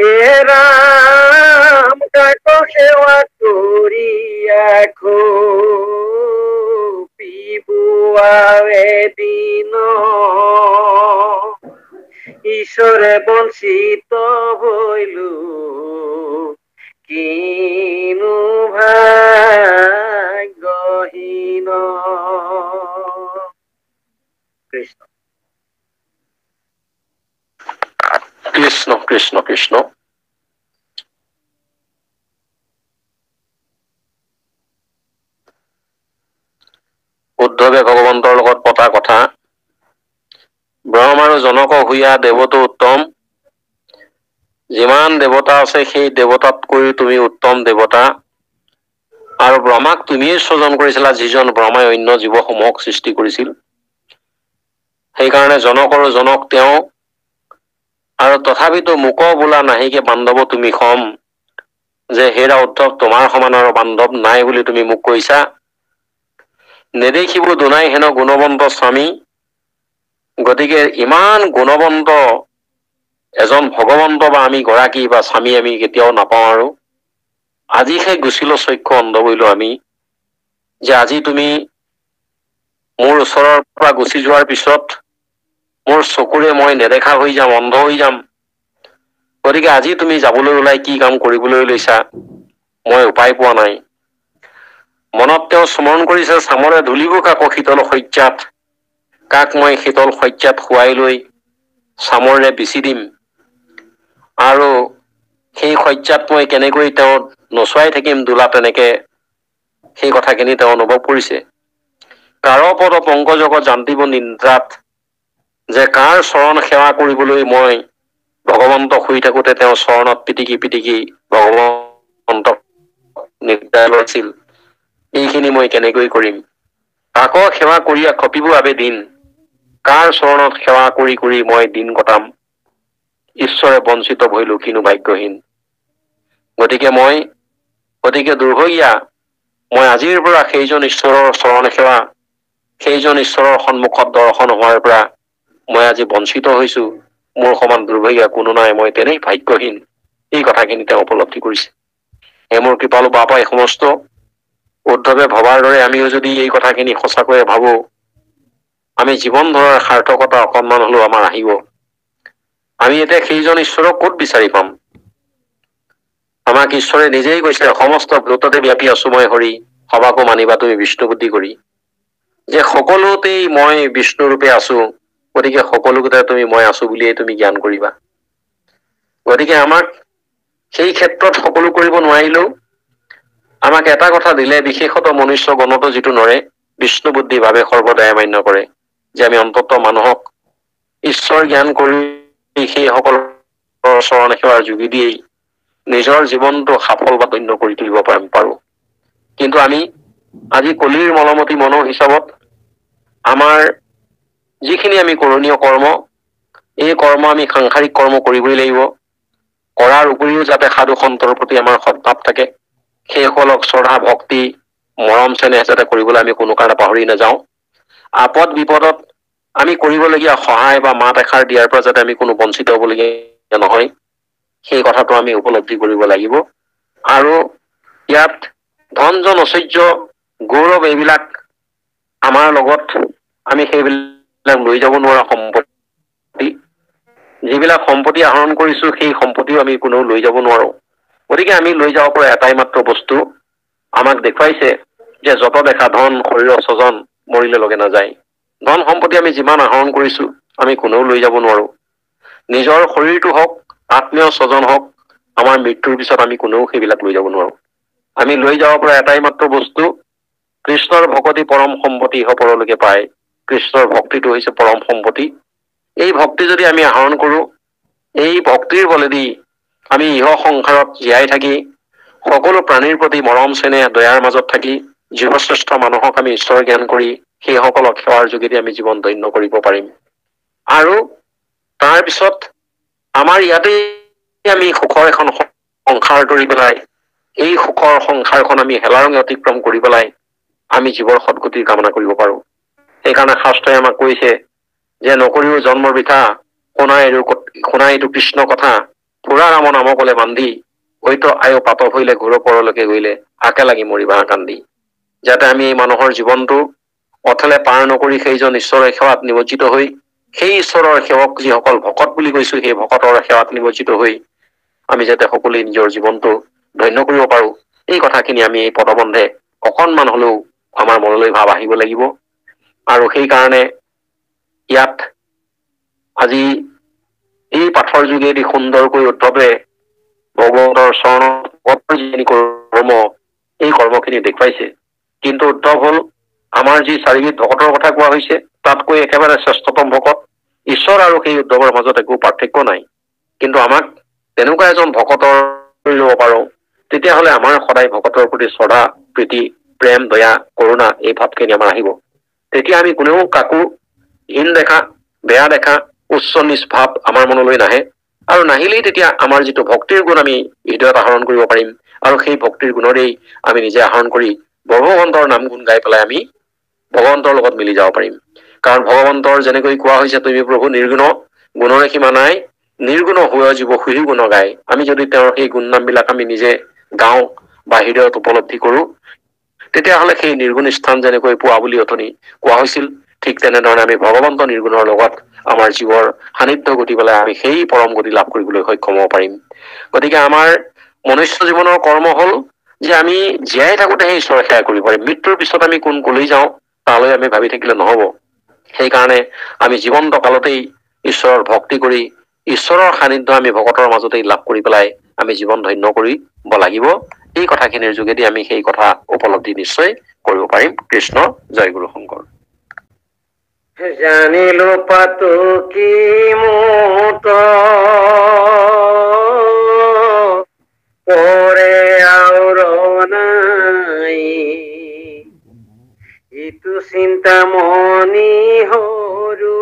এৰাম কাক সেৱা কৰি আখো পিবুৱাৱে দিন ঈশ্বৰে বঞ্চিত হইলো কিনো ভাগ্যহীন কৃষ্ণ কৃষ্ণ কৃষ্ণ কৃষ্ণ উদ্ধৱে ভগৱন্তৰ লগত পতা কথা ব্ৰহ্ম আৰু জনক হুইয়া দেৱতো উত্তম যিমান দেৱতা আছে সেই দেৱতাতকৈ তুমি উত্তম দেৱতা আৰু ব্ৰহ্মাক তুমিয়ে স্বজন কৰিছিলা যিজন ব্ৰহ্মাই অন্য জীৱসমূহক সৃষ্টি কৰিছিল সেইকাৰণে জনক আৰু জনক তেওঁ আৰু তথাপিতো মুক বোলা নাহিকে বান্ধৱ তুমি সম যে হেৰা উদ্ধৱ তোমাৰ সমান আৰু বান্ধৱ নাই বুলি তুমি মোক কৈছা নেদেখিব দুনাই হেন গুণৱন্ত স্বামী গতিকে ইমান গুণৱন্ত এজন ভগৱন্ত বা আমি গৰাকী বা স্বামী আমি কেতিয়াও নাপাওঁ আৰু আজিহে গুচিলো চক্ষু অন্ধ কৰিলো আমি যে আজি তুমি মোৰ ওচৰৰ পৰা গুচি যোৱাৰ পিছত মোৰ চকুৰে মই নেদেখা হৈ যাম অন্ধ হৈ যাম গতিকে আজি তুমি যাবলৈ ওলাই কি কাম কৰিবলৈ লৈছা মই উপায় পোৱা নাই মনত তেওঁ স্মৰণ কৰিছে চামৰে ধূলিব কাক শীতল শয্যাত কাক মই শীতল শয্যাত শুৱাই লৈ চামৰে বিচি দিম আৰু সেই শয্যাত মই কেনেকৈ তেওঁ নচুৱাই থাকিম দোলা তেনেকে সেই কথাখিনি তেওঁ অনুভৱ কৰিছে কাৰ পদ পংকজক জান্তিব নিদ্ৰাত যে কাৰ চৰণ সেৱা কৰিবলৈ মই ভগৱন্তক শুই থাকোতে তেওঁ চৰণত পিটিকি পিটিকি ভগৱন্তক নিদ্ৰা লৈছিল এইখিনি মই কেনেকৈ কৰিম আকৌ সেৱা কৰি খপিব আবে দিন কাৰ চৰণত সেৱা কৰি কৰি মই দিন কটাম ঈশ্বৰে বঞ্চিত ভইলো কিনো ভাগ্যহীন গতিকে দুৰ্ভগীয়া মই আজিৰ পৰা সেইজন ঈশ্বৰৰ চৰণ সেৱা সেইজন ঈশ্বৰৰ সন্মুখত দৰ্শন হোৱাৰ পৰা মই আজি বঞ্চিত হৈছো মোৰ সমান দুৰ্ভগীয়া কোনো নাই মই তেনেই ভাগ্যহীন এই কথাখিনি তেওঁ উপলব্ধি কৰিছে মোৰ কৃপালু বাপা এই সমস্ত উদ্ধৱে ভবাৰ দৰে আমিও যদি এই কথাখিনি সঁচাকৈয়ে ভাবো আমি জীৱন ধৰাৰ সাৰ্থকতা অকণমান হলেও আমাৰ আহিব আমি এতিয়া সেইজন ঈশ্বৰক ক'ত বিচাৰি পাম আমাক ঈশ্বৰে নিজেই কৈছে সমস্ত ভূততে ব্যাপী আছো মই হৰি সবাকো মানিবা তুমি বিষ্ণু বুদ্ধি কৰি যে সকলোতেই মই বিষ্ণু ৰূপে আছো গতিকে সকলোতে তুমি মই আছো বুলিয়ে তুমি জ্ঞান কৰিবা গতিকে আমাক সেই ক্ষেত্ৰত সকলো কৰিব নোৱাৰিলেও আমাক এটা কথা দিলে বিশেষত মনুষ্য গণতো যিটো নৰে বিষ্ণু বুদ্ধি ভাৱে সৰ্বদাই মান্য কৰে যে আমি অন্তত মানুহক ঈশ্বৰ জ্ঞান কৰি সেইসকলৰ চৰণ সেৱাৰ যোগেদি দিয়েই নিজৰ জীৱনটো সফল বা ধন্য কৰি তুলিব পাৰো কিন্তু আমি আজি কলিৰ মলমতি মনো হিচাপত আমাৰ যিখিনি আমি কৰণীয় কৰ্ম এই কৰ্ম আমি সাংসাৰিক কৰ্ম কৰিবই লাগিব কৰাৰ উপৰিও যাতে সাধু সন্তৰ প্ৰতি আমাৰ সদ্ভাৱ থাকে সেইসকলক শ্ৰদ্ধা ভক্তি মৰম চেনেহ যাতে কৰিবলৈ আমি কোনো কাৰণে পাহৰি নাযাওঁ আপদ বিপদত আমি কৰিবলগীয়া সহায় বা মাত এষাৰ দিয়াৰ পৰা যাতে আমি কোনো বঞ্চিত হবলগীয়া নহয় সেই কথাটো আমি উপলব্ধি কৰিব লাগিব আৰু ইয়াত ধন জন ঐশ্বৰ্য গৌৰৱ এইবিলাক আমাৰ লগত আমি সেইবিলাক লৈ যাব নোৱাৰা সম্পত্তি যিবিলাক সম্পত্তি আহৰণ কৰিছো সেই সম্পত্তিও আমি কোনেও লৈ যাব নোৱাৰো গতিকে আমি লৈ যাব পৰা এটাই মাত্ৰ বস্তু আমাক দেখুৱাইছে যে যত দেখা ধন শৰীৰৰ স্বজন মৰিলে লগে নাযায় ধন সম্পত্তি আমি যিমান আহৰণ কৰিছো আমি কোনেও লৈ যাব নোৱাৰো নিজৰ শৰীৰটো হওক আত্মীয় স্বজন হওক আমাৰ মৃত্যুৰ পিছত আমি কোনেও সেইবিলাক লৈ যাব নোৱাৰো আমি লৈ যাব পৰা এটাই মাত্ৰ বস্তু কৃষ্ণৰ ভকতি পৰম সম্পত্তি ইহপৰলৈকে পায় কৃষ্ণৰ ভক্তিটো হৈছে পৰম সম্পত্তি এই ভক্তি যদি আমি আহৰণ কৰো এই ভক্তিৰ বলেদি আমি ইহ সংসাৰত জীয়াই থাকি সকলো প্ৰাণীৰ প্ৰতি মৰম চেনেহ দয়াৰ মাজত থাকি জীৱশ্ৰেষ্ঠ মানুহক আমি ঈশ্বৰ জ্ঞান কৰি সেইসকলক সেৱাৰ যোগেদি আমি জীৱন ধন্য কৰিব পাৰিম আৰু তাৰ পিছত আমাৰ ইয়াতে আমি সুখৰ এখন সংসাৰ তৰি পেলাই এই সুখৰ সংসাৰখন আমি হেলাৰঙে অতিক্ৰম কৰি পেলাই আমি জীৱৰ সদ্গতিৰ কামনা কৰিব পাৰো। সেইকাৰণে শাস্ত্ৰই আমাক কৈছে যে নকৰিও জন্মৰ বৃথা, শুনা এইটো কৃষ্ণ কথা, ফুৰা ৰাম নাম কলে বান্ধি, হয়তো আয়ো পাতক হইলে ঘোৰ পৰলৈকে গইলে, আকে লাগি মৰিবা কান্দি। যাতে আমি মানুহৰ জীৱনটো অথলে পাৰ নকৰি সেইজন ঈশ্বৰৰ সেৱাত নিমজ্জিত হৈ, সেই ঈশ্বৰৰ সেৱক যিসকল ভকত বুলি কৈছো, সেই ভকতৰ সেৱাত নিমজ্জিত হৈ আমি যাতে সকলোৱে নিজৰ জীৱনটো ধন্য কৰিব পাৰো, এই কথাখিনি আমি এই পদবন্ধে অকণমান হলেও আমাৰ মনলৈ ভাৱ আহিব লাগিব। আৰু সেইকাৰণে ইয়াত আজি এই পাঠৰ যোগেদি সুন্দৰকৈ উদ্ধৱে ভগৱন্তৰ চৰণত কৰ্ম, এই কৰ্মখিনি দেখুৱাইছে। কিন্তু উদ্ধৱ হল আমাৰ যি চাৰিবিধ ভকতৰ কথা কোৱা হৈছে, তাতকৈ একেবাৰে শ্ৰেষ্ঠতম ভকত। ঈশ্বৰ আৰু সেই উদ্ধৱৰ মাজত একো পাৰ্থক্য নাই। কিন্তু আমাক তেনেকুৱা এজন ভকতৰ কৰি ল'ব পাৰো, তেতিয়াহলে আমাৰ সদায় ভকতৰ প্ৰতি শ্ৰদ্ধা, প্ৰীতি, প্ৰেম, দয়া, কৰোণা এই ভাৱখিনি আমাৰ আহিব। তেতিয়া আমি কোনেও কাকো হীন দেখা, বেয়া দেখা, উচ্চ নিচ ভাৱ আমাৰ মনলৈ নাহে। আৰু নাহিলেই তেতিয়া আমাৰ যিটো ভক্তিৰ গুণ আমি হৃদয়ত আহৰণ কৰিব পাৰিম, আৰু সেই ভক্তিৰ গুণৰেই আমি নিজে আহৰণ কৰি ভগৱন্তৰ নাম গুণ গাই পেলাই আমি ভগৱন্তৰ লগত মিলি যাব পাৰিম। কাৰণ ভগৱন্তৰ যেনেকৈ কোৱা হৈছে, তুমি প্ৰভু নিৰ্গুণ, গুণৰে সীমা নাই, নিৰ্গুণ হৈ জীৱ সুহি গুণ গাই। আমি যদি তেওঁৰ সেই গুণ নাম বিলাক আমি নিজে গাওঁ বা হৃদয়ত উপলব্ধি কৰো, তেতিয়াহলে সেই নিৰ্গুণ স্থান যেনেকৈ পোৱা বুলি অথনি কোৱা হৈছিল, ঠিক তেনেধৰণে আমি ভগৱন্ত নিৰ্গুণৰ লগত আমাৰ জীৱৰ সান্নিধ্য ঘটি পেলাই আমি সেই পৰম গতি লাভ কৰিবলৈ সক্ষম হব পাৰিম। গতিকে আমাৰ মনুষ্য জীৱনৰ কৰ্ম হল যে আমি জীয়াই থাকোতে সেই ঈশ্বৰৰ সেৱা কৰিব পাৰিম। মৃত্যুৰ পিছত আমি কোন কলৈ যাওঁ তালৈ আমি ভাবি থাকিলে নহব। সেইকাৰণে আমি জীৱন্ত কালতেই ঈশ্বৰৰ ভক্তি কৰি, ঈশ্বৰৰ সান্নিধ্য আমি ভকতৰ মাজতেই লাভ কৰি পেলাই আমি জীৱন ধন্য কৰিব লাগিব। এই কথাখিনিৰ যোগেদি আমি সেই কথা উপলব্ধি নিশ্চয় কৰিব পাৰিম। কৃষ্ণ জয় গুৰু শংকৰ। জানিলো পাতো কি মোত পৰে আৰু নাই, ইটো চিন্তামণি হৰু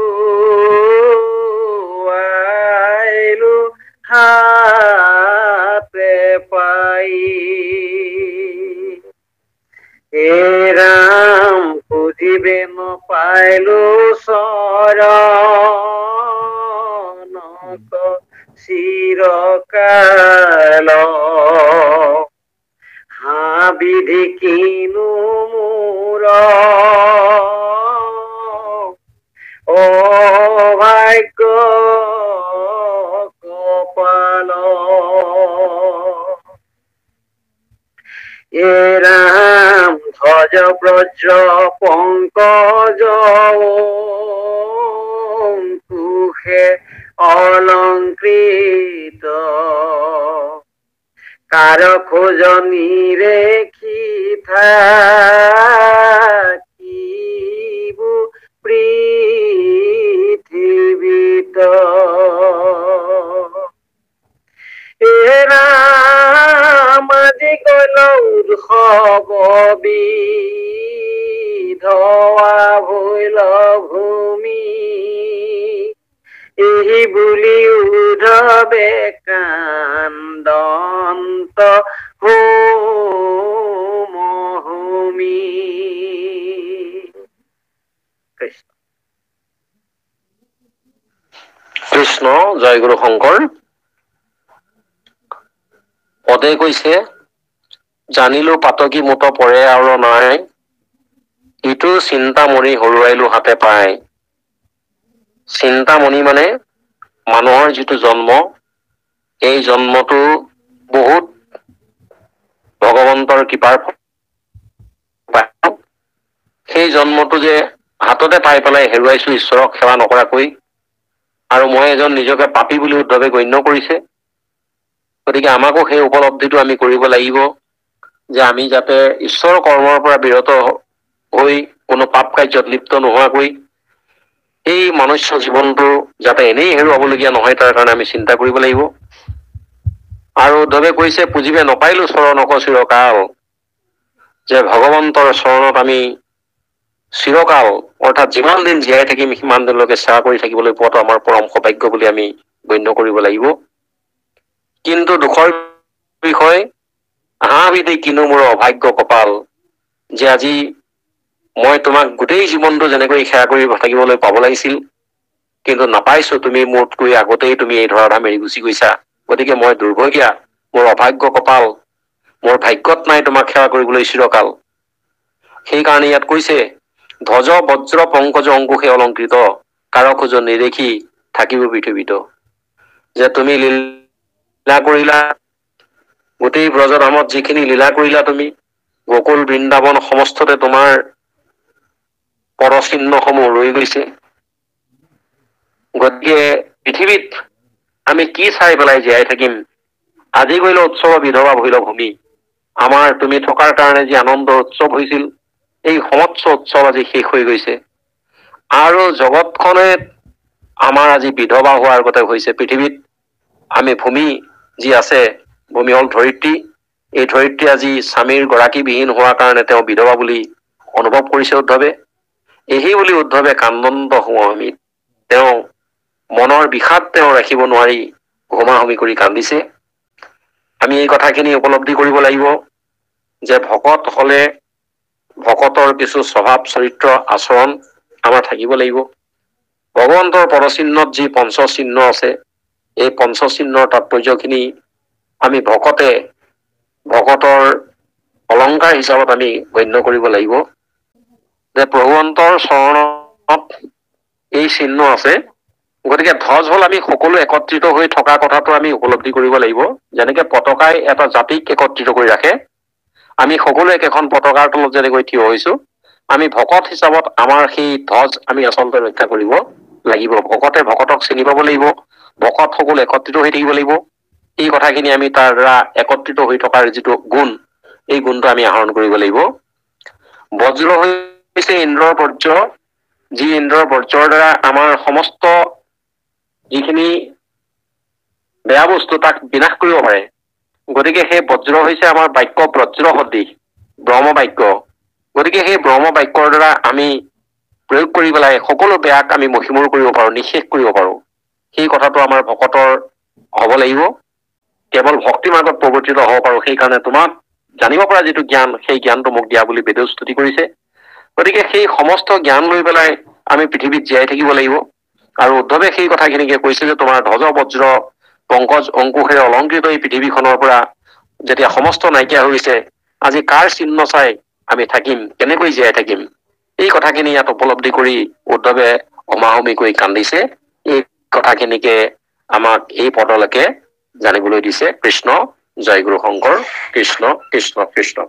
আইলো হাতে পাই। হে ৰাম খুজিবে নপাইলো চৰণক চিৰকাল, বিধি কিনো মোৰ অভাগ্য কপাল। এ ৰাম ধ্বজ ব্ৰজ পংকজ কুশে অলংকৃত, কাৰ খোজনিৰে থাকিবো পৃথিৱীত। হে ৰাম আজি গল উৎসৱ বিধৱা ভৈল ভূমি, এই বুলি উদ্ধৱে কান্দন্ত হোমহোমি। কৃষ্ণ কৃষ্ণ জয় গুৰু শংকৰ। পদে কৈছে, জানিলো পাতকি মোত পৰে আৰু নাই, ইটো চিন্তামণি হৰুৱাইলো হাতে পায়। চিন্তামণি মানে মানুহৰ যিটো জন্ম, এই জন্মটো বহুত ভগৱন্তৰ কৃপাৰ ফল। সেই জন্মটো যে হাততে পাই পেলাই হেৰুৱাইছো ঈশ্বৰক সেৱা নকৰাকৈ, আৰু মই এজন নিজকে পাপী বুলি উদ্ধৱে গণ্য কৰিছে। গতিকে আমাকো সেই উপলব্ধিটো আমি কৰিব লাগিব যে আমি যাতে ঈশ্বৰৰ কৰ্মৰ পৰা বিৰত হৈ কোনো পাপ কাৰ্যত লিপ্ত নোহোৱাকৈ এই মনুষ্য জীৱনটো যাতে এনেই হেৰুৱাবলগীয়া নহয়, তাৰ কাৰণে আমি চিন্তা কৰিব লাগিব। আৰু উদ্ধৱে কৈছে, পুজিবে নপাইলো চৰণক চিৰকাল, যে ভগৱন্তৰ চৰণত আমি চিৰকাল অৰ্থাৎ যিমান দিন জীয়াই থাকিম সিমান দিনলৈকে সেৱা কৰি থাকিবলৈ পোৱাটো আমাৰ পৰম সৌভাগ্য বুলি আমি গণ্য কৰিব লাগিব। কিন্তু দুখৰ বিষয়, বিধি কিনো মোৰ অভাগ্য কপাল, যে আজি মই তোমাক গোটেই জীৱনটো যেনেকৈ সেৱা কৰি থাকিবলৈ পাব লাগিছিল, কিন্তু নাপাইছো। তুমি মোতকৈ আগতেই তুমি এই ধৰাধাম এৰি গুচি গৈছা। গতিকে মই দুৰ্ভগীয়া, মোৰ অভাগ্য কপাল, মোৰ ভাগ্যত নাই তোমাক সেৱা কৰিবলৈ চিৰকাল। সেইকাৰণে ইয়াত কৈছে, ধ্বজ বজ্ৰ পংকজ অংকুশে অলংকৃত, কাৰো খোজ নিদেখি থাকিব পৃথিৱীত। যে তুমি লীলা কৰিলা, গোটেই ব্ৰজধামত যিখিনি লীলা কৰিলা তুমি, গকুল বৃন্দাবন সমস্ততে তোমাৰ পদচিহ্নসমূহ ৰৈ গৈছে। গতিকে পৃথিৱীত আমি কি চাই পেলাই জীয়াই থাকিম? আজি কৰিলে উৎসৱ বিধৱা ভৈল ভূমি। আমাৰ তুমি থকাৰ কাৰণে যি আনন্দ উৎসৱ হৈছিল, এই সমস্ত উৎসৱ আজি শেষ হৈ গৈছে। আৰু জগতখনে আমাৰ আজি বিধৱা হোৱাৰ গতে হৈছে। পৃথিৱীত আমি ভূমি যি আছে, ভূমি হল ধৰিত্ৰী, এই ধৰিত্ৰী আজি স্বামীৰ গৰাকীবিহীন হোৱাৰ কাৰণে তেওঁ বিধৱা বুলি অনুভৱ কৰিছে উদ্ধৱে। এহি বুলি উদ্ধৱে কান্দন্ত হোমহিত, তেওঁ মনৰ বিষাদ তেওঁ ৰাখিব নোৱাৰি হোমাহমি কৰি কান্দিছে। আমি এই কথাখিনি উপলব্ধি কৰিব লাগিব যে ভকত হলে ভকতৰ কিছু স্বভাৱ চৰিত্ৰ আচৰণ আমাৰ থাকিব লাগিব। ভগৱন্তৰ পদচিহ্নত যি পঞ্চচিহ্ন আছে, এই পঞ্চচিহ্নৰ তাৎপৰ্যখিনি আমি ভকতৰ অলংকাৰ হিচাপত আমি গণ্য কৰিব লাগিব। যে প্ৰভুৱন্তৰ চৰণত এই চিহ্ন আছে। গতিকে ধ্বজ হল আমি সকলো একত্ৰিত হৈ থকা কথাটো আমি উপলব্ধি কৰিব লাগিব। যেনেকে পতাকাই এটা জাতিক একত্ৰিত কৰি ৰাখে, আমি সকলো একেখন পতাকাৰ তলত যেনেকৈ থিয় হৈছো, আমি ভকত হিচাপত আমাৰ সেই ধ্বজ আমি আচলতে ৰক্ষা কৰিব লাগিব। ভকতে ভকতক চিনি পাব লাগিব, ভকত সকলো একত্ৰিত হৈ থাকিব লাগিব। এই কথাখিনি আমি তাৰ দ্বাৰা একত্ৰিত হৈ থকাৰ যিটো গুণ, এই গুণটো আমি আহৰণ কৰিব লাগিব। বজ্ৰ হৈছে ইন্দ্ৰৰ বৰ্জ্য, যি ইন্দ্ৰৰ বৰ্জ্যৰ দ্বাৰা আমাৰ সমস্ত যিখিনি বেয়া বস্তু তাক বিনাশ কৰিব পাৰে। গতিকে সেই বজ্ৰ হৈছে আমাৰ বাক্য বজ্ৰ সদৃশ ব্ৰহ্ম বাক্য। গতিকে সেই ব্ৰহ্ম বাক্যৰ দ্বাৰা আমি প্ৰয়োগ কৰি পেলাই সকলো বেয়াক আমি মষিমূৰ কৰিব পাৰো, নিঃশেষ কৰিব পাৰো। সেই কথাটো আমাৰ ভকতৰ হব লাগিব। কেৱল ভক্তি মাৰ্গত প্ৰৱৰ্তিত হব পাৰো, সেইকাৰণে তোমাক জানিব পৰা যিটো জ্ঞান, সেই জ্ঞানটো মোক দিয়া বুলি বেদেও স্তুতি কৰিছে। গতিকে সেই সমস্ত জ্ঞান লৈ পেলাই আমি পৃথিৱীত জীয়াই থাকিব লাগিব। আৰু উদ্ধৱে সেই কথাখিনিকে কৈছে যে তোমাৰ ধ্বজ বজ্ৰ পংকজ অংকুশেৰে অলংকৃত এই পৃথিৱীখনৰ পৰা যেতিয়া সমস্ত নাইকিয়া হৈ গৈছে, আজি কাৰ চিহ্ন চাই আমি থাকিম, কেনেকৈ জীয়াই থাকিম? এই কথাখিনি ইয়াত উপলব্ধি কৰি উদ্ধৱে অমাহমিকৈ কান্দিছে। এই কথাখিনিকে আমাক এই পদলৈকে জানিবলৈ দিছে। কৃষ্ণ জয় গুৰু শংকৰ। কৃষ্ণ কৃষ্ণ কৃষ্ণ।